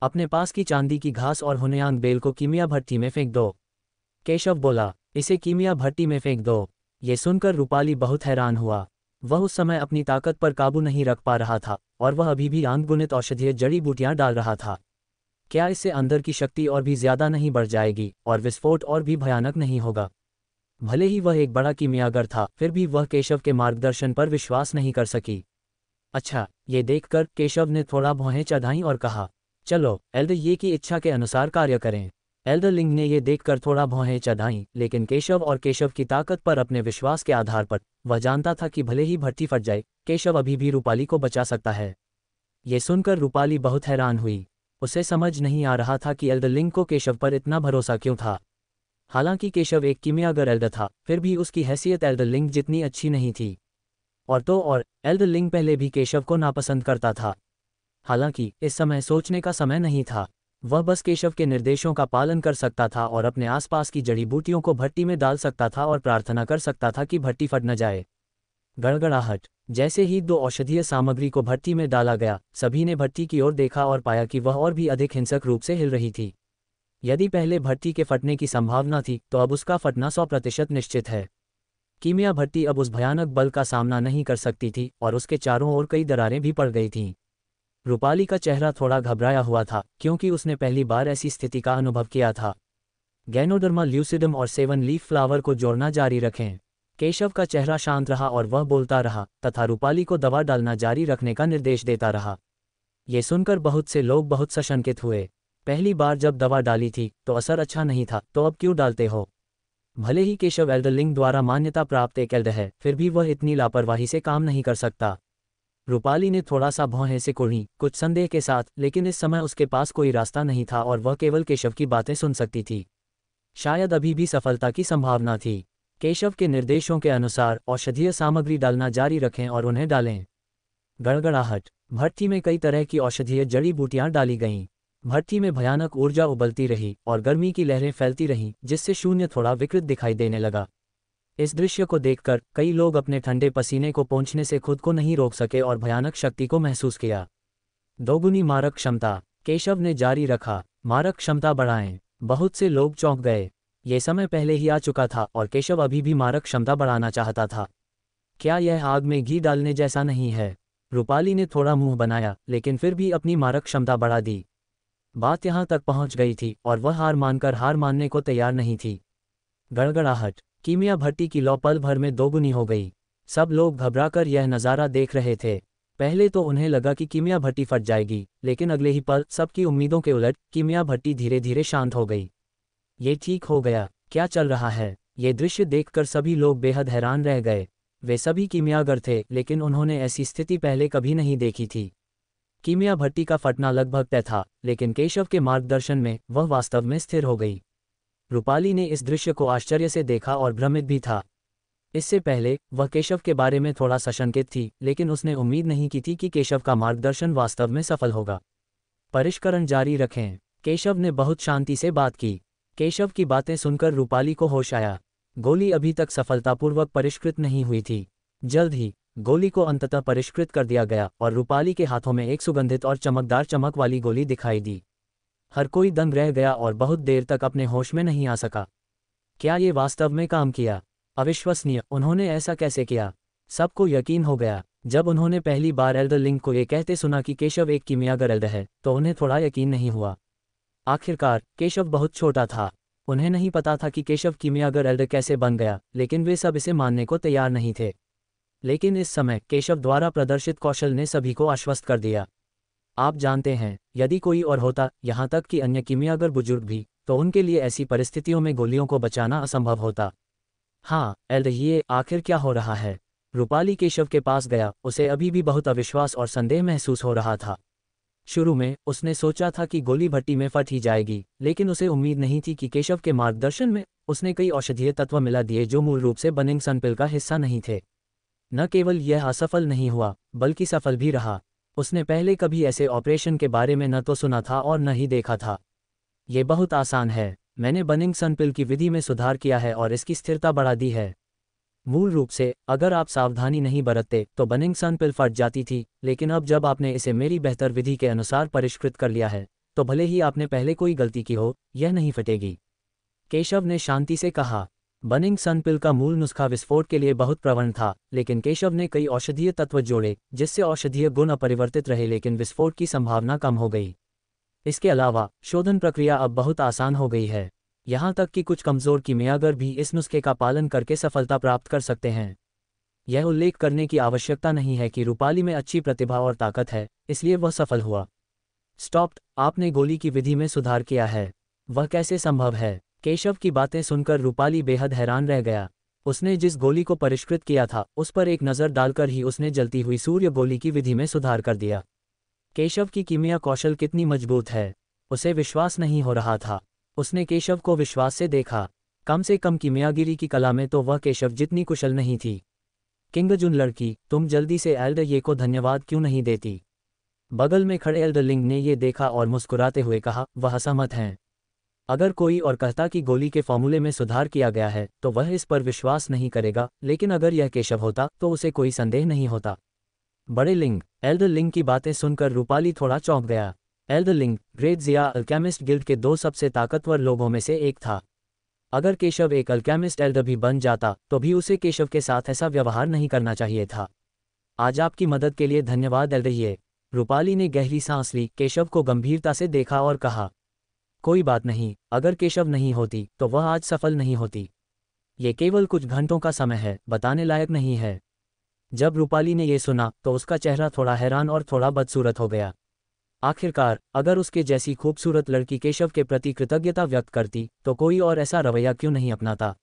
S1: अपने पास की चांदी की घास और हुनयांग बेल को कीमिया भट्टी में फेंक दो। केशव बोला, इसे कीमिया भट्टी में फेंक दो। ये सुनकर रूपाली बहुत हैरान हुआ। वह उस समय अपनी ताकत पर काबू नहीं रख पा रहा था और वह अभी भी अनगिनत औषधीय जड़ी बूटियां डाल रहा था। क्या इससे अंदर की शक्ति और भी ज्यादा नहीं बढ़ जाएगी और विस्फोट और भी भयानक नहीं होगा? भले ही वह एक बड़ा कीमियागर था, फिर भी वह केशव के मार्गदर्शन पर विश्वास नहीं कर सकी। अच्छा, ये देखकर केशव ने थोड़ा भौहें चढ़ाईं और कहा, चलो एल्डर ये की इच्छा के अनुसार कार्य करें। एल्डर लिंग ने ये देखकर थोड़ा भौहें चढ़ाईं, लेकिन केशव और केशव की ताकत पर अपने विश्वास के आधार पर वह जानता था कि भले ही भट्टी फट जाए, केशव अभी भी रूपाली को बचा सकता है। ये सुनकर रूपाली बहुत हैरान हुई। उसे समझ नहीं आ रहा था कि एल्डर लिंग को केशव पर इतना भरोसा क्यों था। हालांकि केशव एक कीमियागर एल्डर था, फिर भी उसकी हैसियत एल्डर लिंग जितनी अच्छी नहीं थी। और एल्डर लिंग पहले भी केशव को नापसंद करता था। हालांकि इस समय सोचने का समय नहीं था। वह बस केशव के निर्देशों का पालन कर सकता था और अपने आसपास की जड़ी बूटियों को भट्टी में डाल सकता था और प्रार्थना कर सकता था कि भट्टी फट न जाए। गड़गड़ाहट। जैसे ही 2 औषधीय सामग्री को भट्टी में डाला गया, सभी ने भट्टी की ओर देखा और पाया कि वह और भी अधिक हिंसक रूप से हिल रही थी। यदि पहले भट्टी के फटने की संभावना थी तो अब उसका फटना 100% निश्चित है। कीमिया भट्टी अब उस भयानक बल का सामना नहीं कर सकती थी और उसके चारों ओर कई दरारें भी पड़ गई थीं। रूपाली का चेहरा थोड़ा घबराया हुआ था, क्योंकि उसने पहली बार ऐसी स्थिति का अनुभव किया था। गैनोडर्मा ल्यूसिडम और 7 लीफ फ्लावर को जोड़ना जारी रखें। केशव का चेहरा शांत रहा और वह बोलता रहा तथा रूपाली को दवा डालना जारी रखने का निर्देश देता रहा। ये सुनकर बहुत से लोग बहुत सशंकित हुए। पहली बार जब दवा डाली थी तो असर अच्छा नहीं था, तो अब क्यों डालते हो? भले ही केशव एल्डरलिंग द्वारा मान्यता प्राप्त एक एल्डर है, फिर भी वह इतनी लापरवाही से काम नहीं कर सकता। रूपाली ने थोड़ा सा भौहें से कुढ़ी, कुछ संदेह के साथ, लेकिन इस समय उसके पास कोई रास्ता नहीं था और वह केवल केशव की बातें सुन सकती थी। शायद अभी भी सफलता की संभावना थी। केशव के निर्देशों के अनुसार औषधीय सामग्री डालना जारी रखें और उन्हें डालें। गड़गड़ाहट। भट्टी में कई तरह की औषधीय जड़ी बूटियां डाली गईं। भट्टी में भयानक ऊर्जा उबलती रही और गर्मी की लहरें फैलती रहीं, जिससे शून्य थोड़ा विकृत दिखाई देने लगा। इस दृश्य को देखकर कई लोग अपने ठंडे पसीने को पोंछने से खुद को नहीं रोक सके और भयानक शक्ति को महसूस किया। दोगुनी मारक क्षमता। केशव ने जारी रखा, मारक क्षमता बढ़ाएं। बहुत से लोग चौंक गए। ये समय पहले ही आ चुका था और केशव अभी भी मारक क्षमता बढ़ाना चाहता था। क्या यह आग में घी डालने जैसा नहीं है? रूपाली ने थोड़ा मुंह बनाया, लेकिन फिर भी अपनी मारक क्षमता बढ़ा दी। बात यहाँ तक पहुँच गई थी और वह हार मानने को तैयार नहीं थी। गड़गड़ाहट। कीमिया भट्टी की लौ पल भर में दोगुनी हो गई। सब लोग घबराकर यह नज़ारा देख रहे थे। पहले तो उन्हें लगा कि कीमिया भट्टी फट जाएगी, लेकिन अगले ही पल सबकी उम्मीदों के उलट कीमिया भट्टी धीरे धीरे शांत हो गई। ये ठीक हो गया। क्या चल रहा है? ये दृश्य देखकर सभी लोग बेहद हैरान रह गए। वे सभी कीमियागर थे, लेकिन उन्होंने ऐसी स्थिति पहले कभी नहीं देखी थी। कीमिया भट्टी का फटना लगभग तय था, लेकिन केशव के मार्गदर्शन में वह वास्तव में स्थिर हो गई। रूपाली ने इस दृश्य को आश्चर्य से देखा और भ्रमित भी था। इससे पहले वह केशव के बारे में थोड़ा सशंकित थी, लेकिन उसने उम्मीद नहीं की थी कि केशव का मार्गदर्शन वास्तव में सफल होगा। परिष्करण जारी रखें। केशव ने बहुत शांति से बात की। केशव की बातें सुनकर रूपाली को होश आया। गोली अभी तक सफलतापूर्वक परिष्कृत नहीं हुई थी। जल्द ही गोली को अंततः परिष्कृत कर दिया गया और रूपाली के हाथों में एक सुगंधित और चमकदार चमक वाली गोली दिखाई दी। हर कोई दंग रह गया और बहुत देर तक अपने होश में नहीं आ सका। क्या ये वास्तव में काम किया? अविश्वसनीय, उन्होंने ऐसा कैसे किया? सबको यकीन हो गया। जब उन्होंने पहली बार एल्डर लिंक को ये कहते सुना कि केशव एक कीमियागर एल्डर है, तो उन्हें थोड़ा यकीन नहीं हुआ। आखिरकार केशव बहुत छोटा था। उन्हें नहीं पता था कि केशव कीमियागर एल्डर कैसे बन गया, लेकिन वे सब इसे मानने को तैयार नहीं थे। लेकिन इस समय केशव द्वारा प्रदर्शित कौशल ने सभी को आश्वस्त कर दिया। आप जानते हैं, यदि कोई और होता, यहाँ तक कि अन्य कीमियागर बुजुर्ग भी, तो उनके लिए ऐसी परिस्थितियों में गोलियों को बचाना असंभव होता। हाँ एल्डर, ये आखिर क्या हो रहा है? रूपाली केशव के पास गया। उसे अभी भी बहुत अविश्वास और संदेह महसूस हो रहा था। शुरू में उसने सोचा था कि गोली भट्टी में फट ही जाएगी, लेकिन उसे उम्मीद नहीं थी कि केशव के मार्गदर्शन में उसने कई औषधीय तत्व मिला दिए जो मूल रूप से बनिंग सनपिल का हिस्सा नहीं थे। न केवल यह असफल नहीं हुआ, बल्कि सफल भी रहा। उसने पहले कभी ऐसे ऑपरेशन के बारे में न तो सुना था और न ही देखा था। ये बहुत आसान है। मैंने बनिंग सनपिल की विधि में सुधार किया है और इसकी स्थिरता बढ़ा दी है। मूल रूप से अगर आप सावधानी नहीं बरतते तो बनिंग सनपिल फट जाती थी, लेकिन अब जब आपने इसे मेरी बेहतर विधि के अनुसार परिष्कृत कर लिया है, तो भले ही आपने पहले कोई गलती की हो, यह नहीं फटेगी। केशव ने शांति से कहा। बनिंग सनपिल का मूल नुस्खा विस्फोट के लिए बहुत प्रवण था, लेकिन केशव ने कई औषधीय तत्व जोड़े जिससे औषधीय गुण अपरिवर्तित रहे, लेकिन विस्फोट की संभावना कम हो गई। इसके अलावा शोधन प्रक्रिया अब बहुत आसान हो गई है। यहाँ तक कि कुछ कमज़ोर कीमियागर भी इस नुस्खे का पालन करके सफलता प्राप्त कर सकते हैं। यह उल्लेख करने की आवश्यकता नहीं है कि रूपाली में अच्छी प्रतिभा और ताकत है, इसलिए वह सफल हुआ। स्टॉप! आपने गोली की विधि में सुधार किया है। वह कैसे संभव है? केशव की बातें सुनकर रूपाली बेहद हैरान रह गया। उसने जिस गोली को परिष्कृत किया था, उस पर एक नज़र डालकर ही उसने जलती हुई सूर्य गोली की विधि में सुधार कर दिया। केशव की कीमिया कौशल कितनी मजबूत है, उसे विश्वास नहीं हो रहा था। उसने केशव को विश्वास से देखा। कम से कम कीमियागिरी की कला में तो वह केशव जितनी कुशल नहीं थी। किंगजुन लड़की, तुम जल्दी से एल्डर ये को धन्यवाद क्यों नहीं देती? बगल में खड़े एल्डर लिंग ने ये देखा और मुस्कुराते हुए कहा, वह असहमत हैं। अगर कोई और कहता कि गोली के फॉर्मूले में सुधार किया गया है, तो वह इस पर विश्वास नहीं करेगा, लेकिन अगर यह केशव होता तो उसे कोई संदेह नहीं होता। बड़े लिंग। एल्डर लिंग की बातें सुनकर रूपाली थोड़ा चौंक गया। एल्डर लिंग ग्रेट ज़िया अल्केमिस्ट गिल्ड के 2 सबसे ताकतवर लोगों में से एक था। अगर केशव एक अल्केमिस्ट एल्डर भी बन जाता तो भी उसे केशव के साथ ऐसा व्यवहार नहीं करना चाहिए था। आज आपकी मदद के लिए धन्यवाद एल्डर ये। रूपाली ने गहरी सांस ली, केशव को गंभीरता से देखा और कहा, कोई बात नहीं, अगर केशव नहीं होती तो वह आज सफल नहीं होती। ये केवल कुछ घंटों का समय है, बताने लायक नहीं है। जब रूपाली ने ये सुना तो उसका चेहरा थोड़ा हैरान और थोड़ा बदसूरत हो गया। आखिरकार अगर उसके जैसी खूबसूरत लड़की केशव के प्रति कृतज्ञता व्यक्त करती तो कोई और ऐसा रवैया क्यों नहीं अपनाता।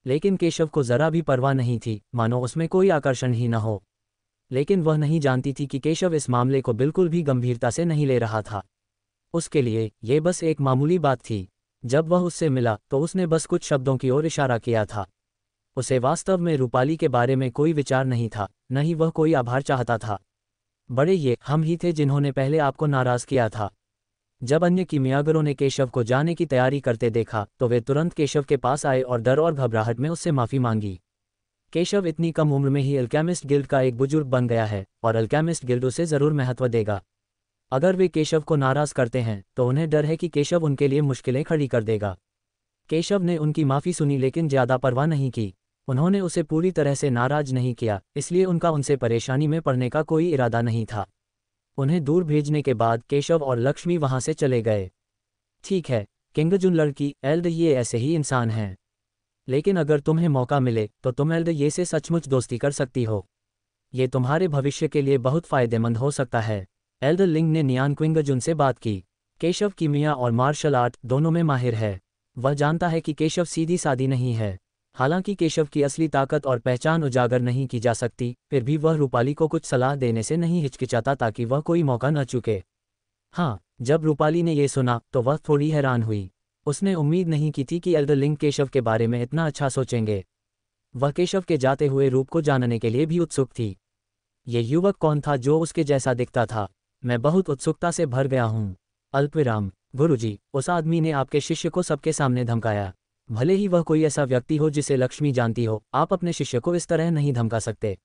S1: लेकिन केशव को जरा भी परवाह नहीं थी, मानो उसमें कोई आकर्षण ही न हो। लेकिन वह नहीं जानती थी कि केशव इस मामले को बिल्कुल भी गंभीरता से नहीं ले रहा था। उसके लिए ये बस एक मामूली बात थी। जब वह उससे मिला तो उसने बस कुछ शब्दों की ओर इशारा किया था। उसे वास्तव में रूपाली के बारे में कोई विचार नहीं था, न ही वह कोई आभार चाहता था। बड़े ये हम ही थे जिन्होंने पहले आपको नाराज किया था। जब अन्य किमियागरों ने केशव को जाने की तैयारी करते देखा तो वे तुरंत केशव के पास आए और डर और घबराहट में उससे माफ़ी मांगी। केशव इतनी कम उम्र में ही अल्केमिस्ट गिल्ड का एक बुजुर्ग बन गया है और अल्केमिस्ट गिल्ड उसे ज़रूर महत्व देगा। अगर वे केशव को नाराज़ करते हैं तो उन्हें डर है कि केशव उनके लिए मुश्किलें खड़ी कर देगा। केशव ने उनकी माफ़ी सुनी लेकिन ज़्यादा परवाह नहीं की। उन्होंने उसे पूरी तरह से नाराज नहीं किया, इसलिए उनका उनसे परेशानी में पड़ने का कोई इरादा नहीं था। उन्हें दूर भेजने के बाद केशव और लक्ष्मी वहां से चले गए। ठीक है किंगजुन लड़की, एल्ड ये ऐसे ही इंसान हैं। लेकिन अगर तुम्हें मौका मिले तो तुम एल्ड ये से सचमुच दोस्ती कर सकती हो। ये तुम्हारे भविष्य के लिए बहुत फ़ायदेमंद हो सकता है। एल्डर लिंग ने नियान क्विंगजुन से बात की। केशव कीमिया और मार्शल आर्ट दोनों में माहिर है। वह जानता है कि केशव सीधी सादी नहीं है। हालांकि केशव की असली ताकत और पहचान उजागर नहीं की जा सकती, फिर भी वह रूपाली को कुछ सलाह देने से नहीं हिचकिचाता ताकि वह कोई मौका न चूके। हाँ, जब रूपाली ने यह सुना तो वह थोड़ी हैरान हुई। उसने उम्मीद नहीं की थी कि एल्डर लिंग केशव के बारे में इतना अच्छा सोचेंगे। वह केशव के जाते हुए रूप को जानने के लिए भी उत्सुक थी। ये युवक कौन था जो उसके जैसा दिखता था? मैं बहुत उत्सुकता से भर गया हूँ। अल्पविराम। गुरुजी, उस आदमी ने आपके शिष्य को सबके सामने धमकाया। भले ही वह कोई ऐसा व्यक्ति हो जिसे लक्ष्मी जानती हो, आप अपने शिष्य को इस तरह नहीं धमका सकते।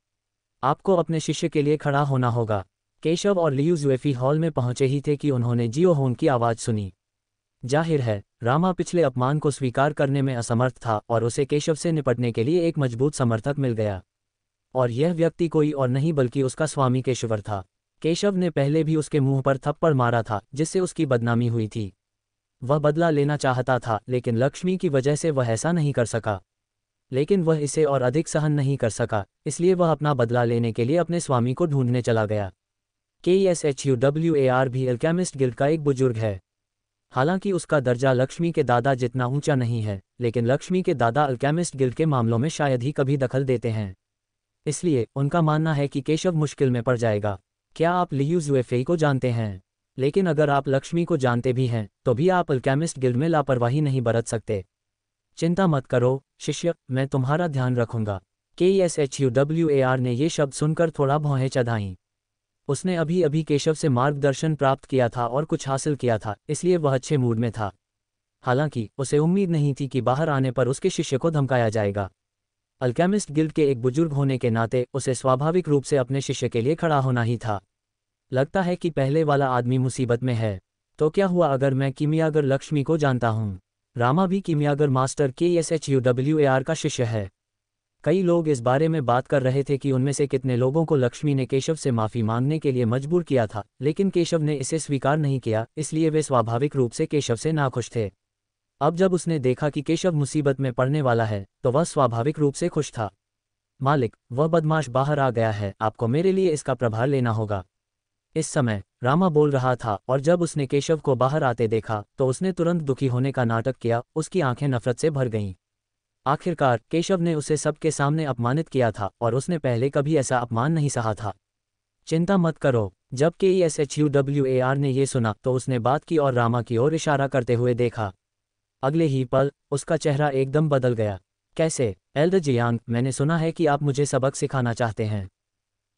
S1: आपको अपने शिष्य के लिए खड़ा होना होगा। केशव और लियू ज़ुएफी हॉल में पहुंचे ही थे कि उन्होंने जियो होन की आवाज़ सुनी। जाहिर है रामा पिछले अपमान को स्वीकार करने में असमर्थ था और उसे केशव से निपटने के लिए एक मजबूत समर्थक मिल गया। और यह व्यक्ति कोई और नहीं बल्कि उसका स्वामी केशवर था। केशव ने पहले भी उसके मुंह पर थप्पड़ मारा था जिससे उसकी बदनामी हुई थी। वह बदला लेना चाहता था लेकिन लक्ष्मी की वजह से वह ऐसा नहीं कर सका। लेकिन वह इसे और अधिक सहन नहीं कर सका, इसलिए वह अपना बदला लेने के लिए अपने स्वामी को ढूंढने चला गया। KSHUWAR भी अल्केमिस्ट गिल्ड का एक बुजुर्ग है। हालांकि उसका दर्जा लक्ष्मी के दादा जितना ऊंचा नहीं है, लेकिन लक्ष्मी के दादा अल्केमिस्ट गिल्ड के मामलों में शायद ही कभी दखल देते हैं। इसलिए उनका मानना है कि केशव मुश्किल में पड़ जाएगा। क्या आप लियू ज़ुएफेई को जानते हैं? लेकिन अगर आप लक्ष्मी को जानते भी हैं तो भी आप अल्केमिस्ट गिल्ड में लापरवाही नहीं बरत सकते। चिंता मत करो शिष्य, मैं तुम्हारा ध्यान रखूंगा। KSHUWAR ने ये शब्द सुनकर थोड़ा भौहें चढ़ाईं। उसने अभी अभी केशव से मार्गदर्शन प्राप्त किया था और कुछ हासिल किया था, इसलिए वह अच्छे मूड में था। हालांकि उसे उम्मीद नहीं थी कि बाहर आने पर उसके शिष्य को धमकाया जाएगा। अल्केमिस्ट गिल्ड के एक बुजुर्ग होने के नाते उसे स्वाभाविक रूप से अपने शिष्य के लिए खड़ा होना ही था। लगता है कि पहले वाला आदमी मुसीबत में है। तो क्या हुआ अगर मैं किमियागर लक्ष्मी को जानता हूँ? रामा भी किमियागर मास्टर KSHUWAR का शिष्य है। कई लोग इस बारे में बात कर रहे थे कि उनमें से कितने लोगों को लक्ष्मी ने केशव से माफ़ी मांगने के लिए मजबूर किया था, लेकिन केशव ने इसे स्वीकार नहीं किया, इसलिए वे स्वाभाविक रूप से केशव से नाखुश थे। अब जब उसने देखा कि केशव मुसीबत में पड़ने वाला है तो वह स्वाभाविक रूप से खुश था। मालिक, वह बदमाश बाहर आ गया है, आपको मेरे लिए इसका प्रभार लेना होगा। इस समय रामा बोल रहा था और जब उसने केशव को बाहर आते देखा तो उसने तुरंत दुखी होने का नाटक किया। उसकी आंखें नफरत से भर गईं। आखिरकार केशव ने उसे सबके सामने अपमानित किया था और उसने पहले कभी ऐसा अपमान नहीं सहा था। चिंता मत करो। जब KSHUWAR ने यह सुना तो उसने बात की और रामा की ओर इशारा करते हुए देखा। अगले ही पल उसका चेहरा एकदम बदल गया। कैसे एल्डर जियांग, मैंने सुना है कि आप मुझे सबक सिखाना चाहते हैं।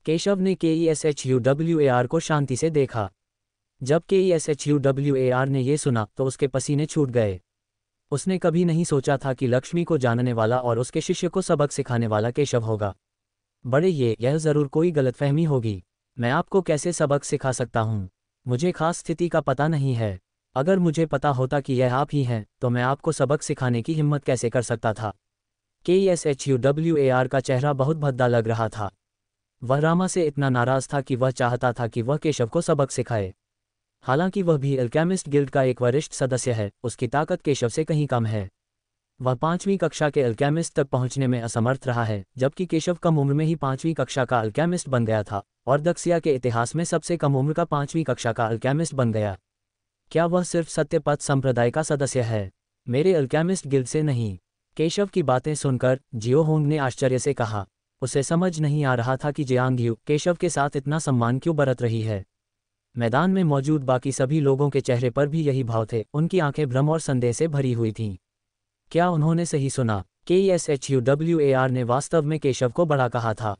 S1: केशव ने KSHUWAR को शांति से देखा। जब KSHUWAR ने यह सुना तो उसके पसीने छूट गए। उसने कभी नहीं सोचा था कि लक्ष्मी को जानने वाला और उसके शिष्य को सबक सिखाने वाला केशव होगा। बड़े यह ज़रूर कोई गलतफहमी होगी। मैं आपको कैसे सबक सिखा सकता हूँ? मुझे खास स्थिति का पता नहीं है। अगर मुझे पता होता कि यह आप ही हैं तो मैं आपको सबक सिखाने की हिम्मत कैसे कर सकता था? KSHUWAR का चेहरा बहुत भद्दा लग रहा था। वह रामा से इतना नाराज था कि वह चाहता था कि वह केशव को सबक सिखाए। हालांकि वह भी अल्केमिस्ट गिल्ड का एक वरिष्ठ सदस्य है, उसकी ताकत केशव से कहीं कम है। वह 5वीं कक्षा के अल्केमिस्ट तक पहुंचने में असमर्थ रहा है, जबकि केशव कम उम्र में ही 5वीं कक्षा का अल्केमिस्ट बन गया था और दक्षिया के इतिहास में सबसे कम उम्र का 5वीं कक्षा का अल्केमिस्ट बन गया। क्या वह सिर्फ सत्यपथ संप्रदाय का सदस्य है, मेरे अल्केमिस्ट गिल्ड से नहीं? केशव की बातें सुनकर जियो होंग ने आश्चर्य से कहा। उसे समझ नहीं आ रहा था कि जियांग यू केशव के साथ इतना सम्मान क्यों बरत रही है। मैदान में मौजूद बाकी सभी लोगों के चेहरे पर भी यही भाव थे, उनकी आंखें भ्रम और संदेह से भरी हुई थीं। क्या उन्होंने सही सुना? KSHUWAR ने वास्तव में केशव को बड़ा कहा था।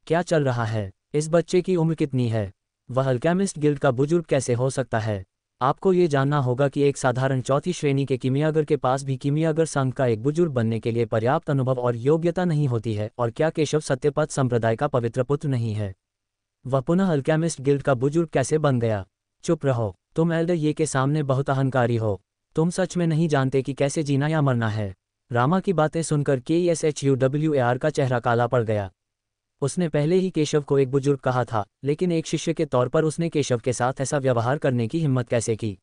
S1: क्या चल रहा है? इस बच्चे की उम्र कितनी है? वह अल्केमिस्ट गिल्ड का बुजुर्ग कैसे हो सकता है? आपको ये जानना होगा कि एक साधारण चौथी श्रेणी के कीमियागर के पास भी कीमियागर संघ का एक बुजुर्ग बनने के लिए पर्याप्त अनुभव और योग्यता नहीं होती है। और क्या केशव सत्यपथ संप्रदाय का पवित्र पुत्र नहीं है? वह पुनः अल्केमिस्ट गिल्ड का बुजुर्ग कैसे बन गया? चुप रहो, तुम एल्डर ये के सामने बहुत अहंकारी हो। तुम सच में नहीं जानते कि कैसे जीना या मरना है। रामा की बातें सुनकर KSHUWAR का चेहरा काला पड़ गया। उसने पहले ही केशव को एक बुजुर्ग कहा था, लेकिन एक शिष्य के तौर पर उसने केशव के साथ ऐसा व्यवहार करने की हिम्मत कैसे की?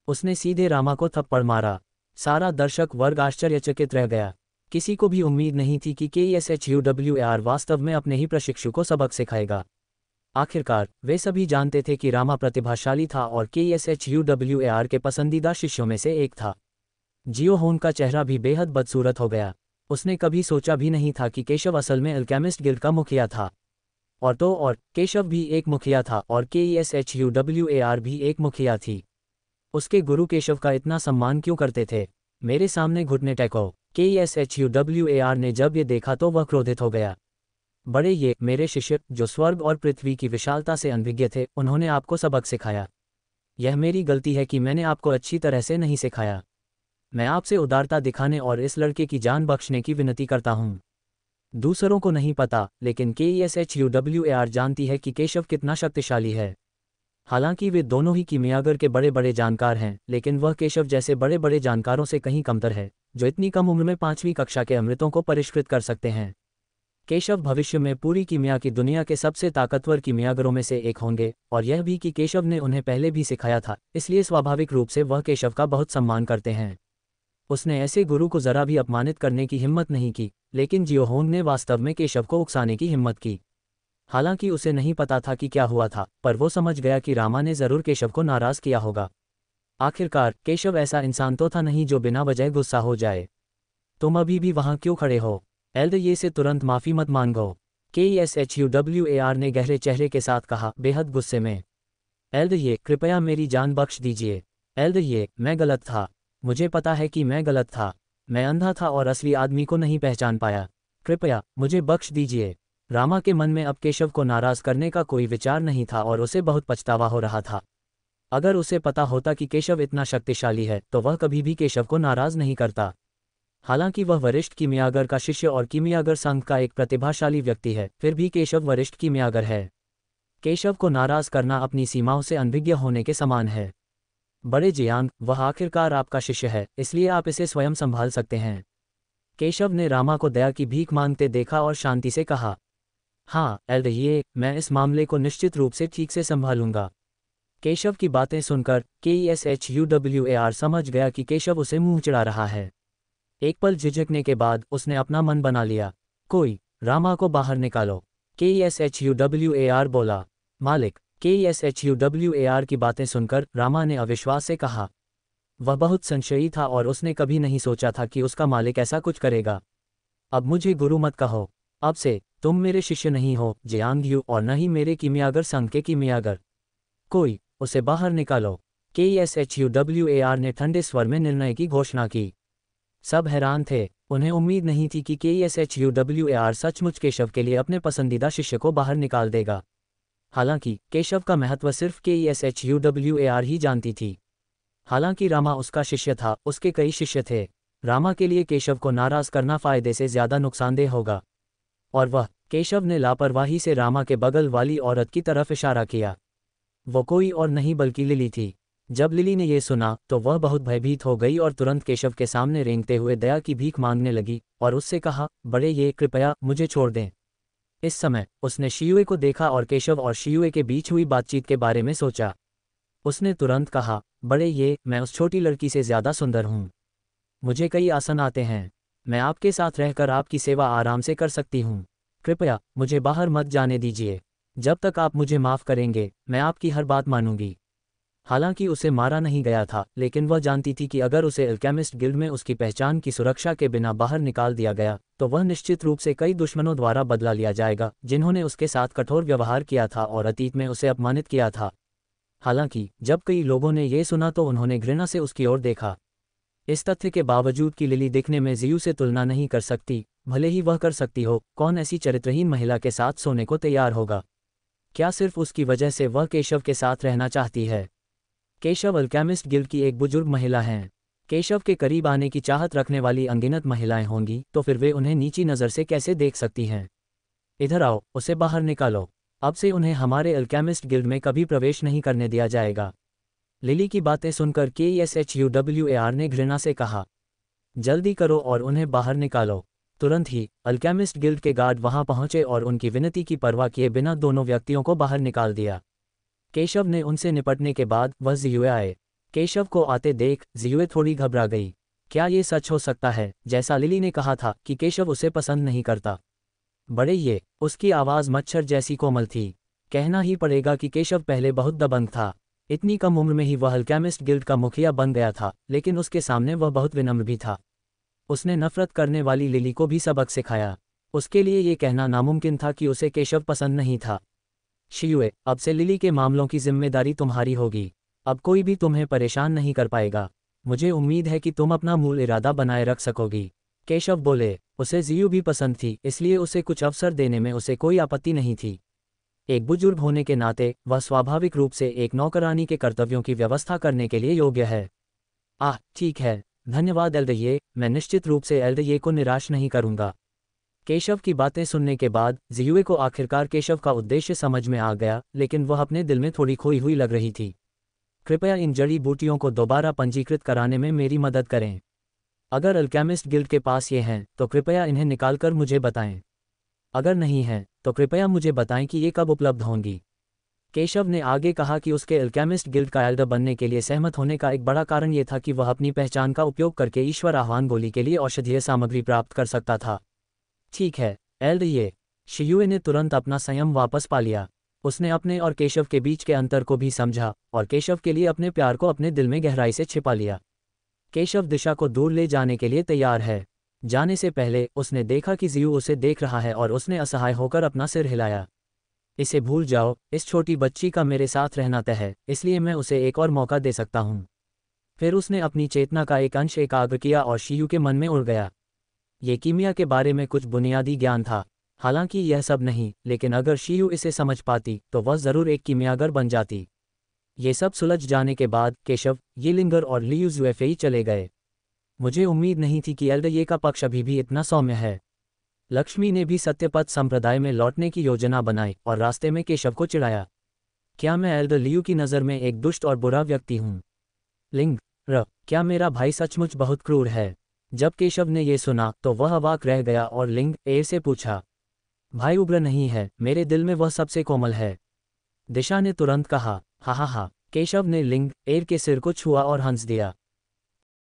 S1: उसने सीधे रामा को थप्पड़ मारा। सारा दर्शक वर्ग आश्चर्यचकित रह गया। किसी को भी उम्मीद नहीं थी कि KSHUWAR वास्तव में अपने ही प्रशिक्षु को सबक सिखाएगा। आखिरकार वे सभी जानते थे कि रामा प्रतिभाशाली था और KSHUWAR के पसंदीदा शिष्यों में से एक था। जियो होन का चेहरा भी बेहद बदसूरत हो गया। उसने कभी सोचा भी नहीं था कि केशव असल में अल्केमिस्ट गिल्ड का मुखिया था। और केशव भी एक मुखिया था और KSHUWAR भी एक मुखिया थी। उसके गुरु केशव का इतना सम्मान क्यों करते थे? मेरे सामने घुटने टेको। KSHUWAR ने जब ये देखा तो वह क्रोधित हो गया। बड़े ये मेरे शिष्य जो स्वर्ग और पृथ्वी की विशालता से अनभिज्ञ थे, उन्होंने आपको सबक सिखाया। यह मेरी गलती है कि मैंने आपको अच्छी तरह से नहीं सिखाया। मैं आपसे उदारता दिखाने और इस लड़के की जान बख्शने की विनती करता हूँ। दूसरों को नहीं पता, लेकिन KSHUWAR जानती है कि केशव कितना शक्तिशाली है। हालांकि वे दोनों ही कीमियागर के बड़े बड़े जानकार हैं, लेकिन वह केशव जैसे बड़े बड़े जानकारों से कहीं कमतर है, जो इतनी कम उम्र में 5वीं कक्षा के अमृतों को परिष्कृत कर सकते हैं। केशव भविष्य में पूरी कीमिया की दुनिया के सबसे ताकतवर कीमियागरों में से एक होंगे, और यह भी कि केशव ने उन्हें पहले भी सिखाया था, इसलिए स्वाभाविक रूप से वह केशव का बहुत सम्मान करते हैं। उसने ऐसे गुरु को जरा भी अपमानित करने की हिम्मत नहीं की, लेकिन जियो होंग ने वास्तव में केशव को उकसाने की हिम्मत की। हालांकि उसे नहीं पता था कि क्या हुआ था, पर वो समझ गया कि रामा ने जरूर केशव को नाराज किया होगा। आखिरकार केशव ऐसा इंसान तो था नहीं जो बिना वजह गुस्सा हो जाए। तुम अभी भी वहां क्यों खड़े हो? एल्डर ये से तुरंत माफी मत मांगो, KSHUWAR ने गहरे चेहरे के साथ कहा, बेहद गुस्से में। एल्डर ये कृपया मेरी जान बख्श दीजिए। एल्डर ये मैं गलत था। मुझे पता है कि मैं गलत था। मैं अंधा था और असली आदमी को नहीं पहचान पाया। कृपया मुझे बख्श दीजिए। रामा के मन में अब केशव को नाराज करने का कोई विचार नहीं था और उसे बहुत पछतावा हो रहा था। अगर उसे पता होता कि केशव इतना शक्तिशाली है तो वह कभी भी केशव को नाराज नहीं करता। हालांकि वह वरिष्ठ कीमियागर का शिष्य और कीमियागर संघ का एक प्रतिभाशाली व्यक्ति है, फिर भी केशव वरिष्ठ कीमियागर है। केशव को नाराज करना अपनी सीमाओं से अनभिज्ञ होने के समान है। बड़े जियांग, वह आखिरकार आपका शिष्य है, इसलिए आप इसे स्वयं संभाल सकते हैं। केशव ने रामा को दया की भीख मांगते देखा और शांति से कहा, हाँ एल्डर ये मैं इस मामले को निश्चित रूप से ठीक से संभालूंगा। केशव की बातें सुनकर KSHUWAR समझ गया कि केशव उसे मुंह चिढ़ा रहा है। एक पल झिझकने के बाद उसने अपना मन बना लिया। कोई रामा को बाहर निकालो, KSHUWAR बोला। मालिक, KSHUWAR की बातें सुनकर रामा ने अविश्वास से कहा। वह बहुत संशयी था और उसने कभी नहीं सोचा था कि उसका मालिक ऐसा कुछ करेगा। अब मुझे गुरु मत कहो। अब से तुम मेरे शिष्य नहीं हो जियांग यू, और न ही मेरे कीमियागर संघ के कीमियागर। कोई उसे बाहर निकालो, KSHUWAR ने ठंडे स्वर में निर्णय की घोषणा की। सब हैरान थे। उन्हें उम्मीद नहीं थी कि KSHUWAR सचमुच केशव के लिए अपने पसंदीदा शिष्य को बाहर निकाल देगा। हालांकि केशव का महत्व सिर्फ KSHUWAR ही जानती थी। हालांकि रामा उसका शिष्य था, उसके कई शिष्य थे। रामा के लिए केशव को नाराज करना फायदे से ज्यादा नुकसानदेह होगा। और वह केशव ने लापरवाही से रामा के बगल वाली औरत की तरफ इशारा किया। वो कोई और नहीं बल्कि लिली थी। जब लिली ने यह सुना तो वह बहुत भयभीत हो गई और तुरंत केशव के सामने रेंगते हुए दया की भीख मांगने लगी और उससे कहा, बड़े ये कृपया मुझे छोड़ दें। इस समय उसने शियुए को देखा और केशव और शियुए के बीच हुई बातचीत के बारे में सोचा। उसने तुरंत कहा, बड़े ये मैं उस छोटी लड़की से ज्यादा सुंदर हूँ। मुझे कई आसन आते हैं। मैं आपके साथ रहकर आपकी सेवा आराम से कर सकती हूँ। कृपया मुझे बाहर मत जाने दीजिए। जब तक आप मुझे माफ़ करेंगे, मैं आपकी हर बात मानूंगी। हालांकि उसे मारा नहीं गया था, लेकिन वह जानती थी कि अगर उसे अल्केमिस्ट गिल्ड में उसकी पहचान की सुरक्षा के बिना बाहर निकाल दिया गया, तो वह निश्चित रूप से कई दुश्मनों द्वारा बदला लिया जाएगा, जिन्होंने उसके साथ कठोर व्यवहार किया था और अतीत में उसे अपमानित किया था। हालांकि जब कई लोगों ने यह सुना तो उन्होंने घृणा से उसकी ओर देखा। इस तथ्य के बावजूद कि लिली दिखने में जियू से तुलना नहीं कर सकती, भले ही वह कर सकती हो, कौन ऐसी चरित्रहीन महिला के साथ सोने को तैयार होगा? क्या सिर्फ उसकी वजह से वह केशव के साथ रहना चाहती है? केशव अल्केमिस्ट गिल्ड की एक बुजुर्ग महिला हैं। केशव के करीब आने की चाहत रखने वाली अनगिनत महिलाएं होंगी, तो फिर वे उन्हें नीची नज़र से कैसे देख सकती हैं? इधर आओ, उसे बाहर निकालो। अब से उन्हें हमारे अल्केमिस्ट गिल्ड में कभी प्रवेश नहीं करने दिया जाएगा। लिली की बातें सुनकर KSHUWAR ने घृणा से कहा। जल्दी करो और उन्हें बाहर निकालो। तुरंत ही अल्केमिस्ट गिल्ड के गार्ड वहां पहुंचे और उनकी विनती की परवाह किए बिना दोनों व्यक्तियों को बाहर निकाल दिया। केशव ने उनसे निपटने के बाद वह जियुए आए। केशव को आते देख जियुए थोड़ी घबरा गई। क्या ये सच हो सकता है, जैसा लिली ने कहा था, कि केशव उसे पसंद नहीं करता? बड़े ये, उसकी आवाज़ मच्छर जैसी कोमल थी। कहना ही पड़ेगा कि केशव पहले बहुत दबंग था। इतनी कम उम्र में ही वह अल्केमिस्ट गिल्ड का मुखिया बन गया था, लेकिन उसके सामने वह बहुत विनम्र भी था। उसने नफरत करने वाली लिली को भी सबक सिखाया। उसके लिए ये कहना नामुमकिन था कि उसे केशव पसंद नहीं था। शियुए, अब से लिली के मामलों की जिम्मेदारी तुम्हारी होगी। अब कोई भी तुम्हें परेशान नहीं कर पाएगा। मुझे उम्मीद है कि तुम अपना मूल इरादा बनाए रख सकोगी। केशव बोले। उसे जियू भी पसंद थी, इसलिए उसे कुछ अवसर देने में उसे कोई आपत्ति नहीं थी। एक बुजुर्ग होने के नाते वह स्वाभाविक रूप से एक नौकरानी के कर्तव्यों की व्यवस्था करने के लिए योग्य है। ठीक है, धन्यवाद एल्डये, मैं निश्चित रूप से एल्डये को निराश नहीं करूंगा। केशव की बातें सुनने के बाद जियुए को आखिरकार केशव का उद्देश्य समझ में आ गया, लेकिन वह अपने दिल में थोड़ी खोई हुई लग रही थी। कृपया इन जड़ी बूटियों को दोबारा पंजीकृत कराने में मेरी मदद करें। अगर अल्केमिस्ट गिल्ड के पास ये हैं, तो कृपया इन्हें निकालकर मुझे बताएं। अगर नहीं हैं, तो कृपया मुझे बताएं कि ये कब उपलब्ध होंगी। केशव ने आगे कहा कि उसके अल्केमिस्ट गिल्ड का एल्डर बनने के लिए सहमत होने का एक बड़ा कारण ये था कि वह अपनी पहचान का उपयोग करके ईश्वर आह्वान गोली के लिए औषधीय सामग्री प्राप्त कर सकता था। ठीक है, एल्डये। शियुए ने तुरंत अपना संयम वापस पा लिया। उसने अपने और केशव के बीच के अंतर को भी समझा और केशव के लिए अपने प्यार को अपने दिल में गहराई से छिपा लिया। केशव दिशा को दूर ले जाने के लिए तैयार है। जाने से पहले उसने देखा कि जियू उसे देख रहा है और उसने असहाय होकर अपना सिर हिलाया। इसे भूल जाओ, इस छोटी बच्ची का मेरे साथ रहना तय है, इसलिए मैं उसे एक और मौका दे सकता हूँ। फिर उसने अपनी चेतना का एक अंश एकाग्र किया और शियू के मन में उड़ गया। ये कीमिया के बारे में कुछ बुनियादी ज्ञान था। हालांकि यह सब नहीं, लेकिन अगर शियू इसे समझ पाती तो वह जरूर एक कीमियागर बन जाती। ये सब सुलझ जाने के बाद केशव, यीलिंगर और लियू ज़ुएफेई चले गए। मुझे उम्मीद नहीं थी कि एल्डये का पक्ष अभी भी इतना सौम्य है। लक्ष्मी ने भी सत्यपथ संप्रदाय में लौटने की योजना बनाई और रास्ते में केशव को चिढ़ाया। क्या मैं एल्डर लियू की नज़र में एक दुष्ट और बुरा व्यक्ति हूँ? लिंग, क्या मेरा भाई सचमुच बहुत क्रूर है? जब केशव ने यह सुना तो वह अवाक रह गया और लिंग एर से पूछा। भाई उग्र नहीं है, मेरे दिल में वह सबसे कोमल है। दिशा ने तुरंत कहा। हा। केशव ने लिंग एर के सिर को छुआ और हंस दिया।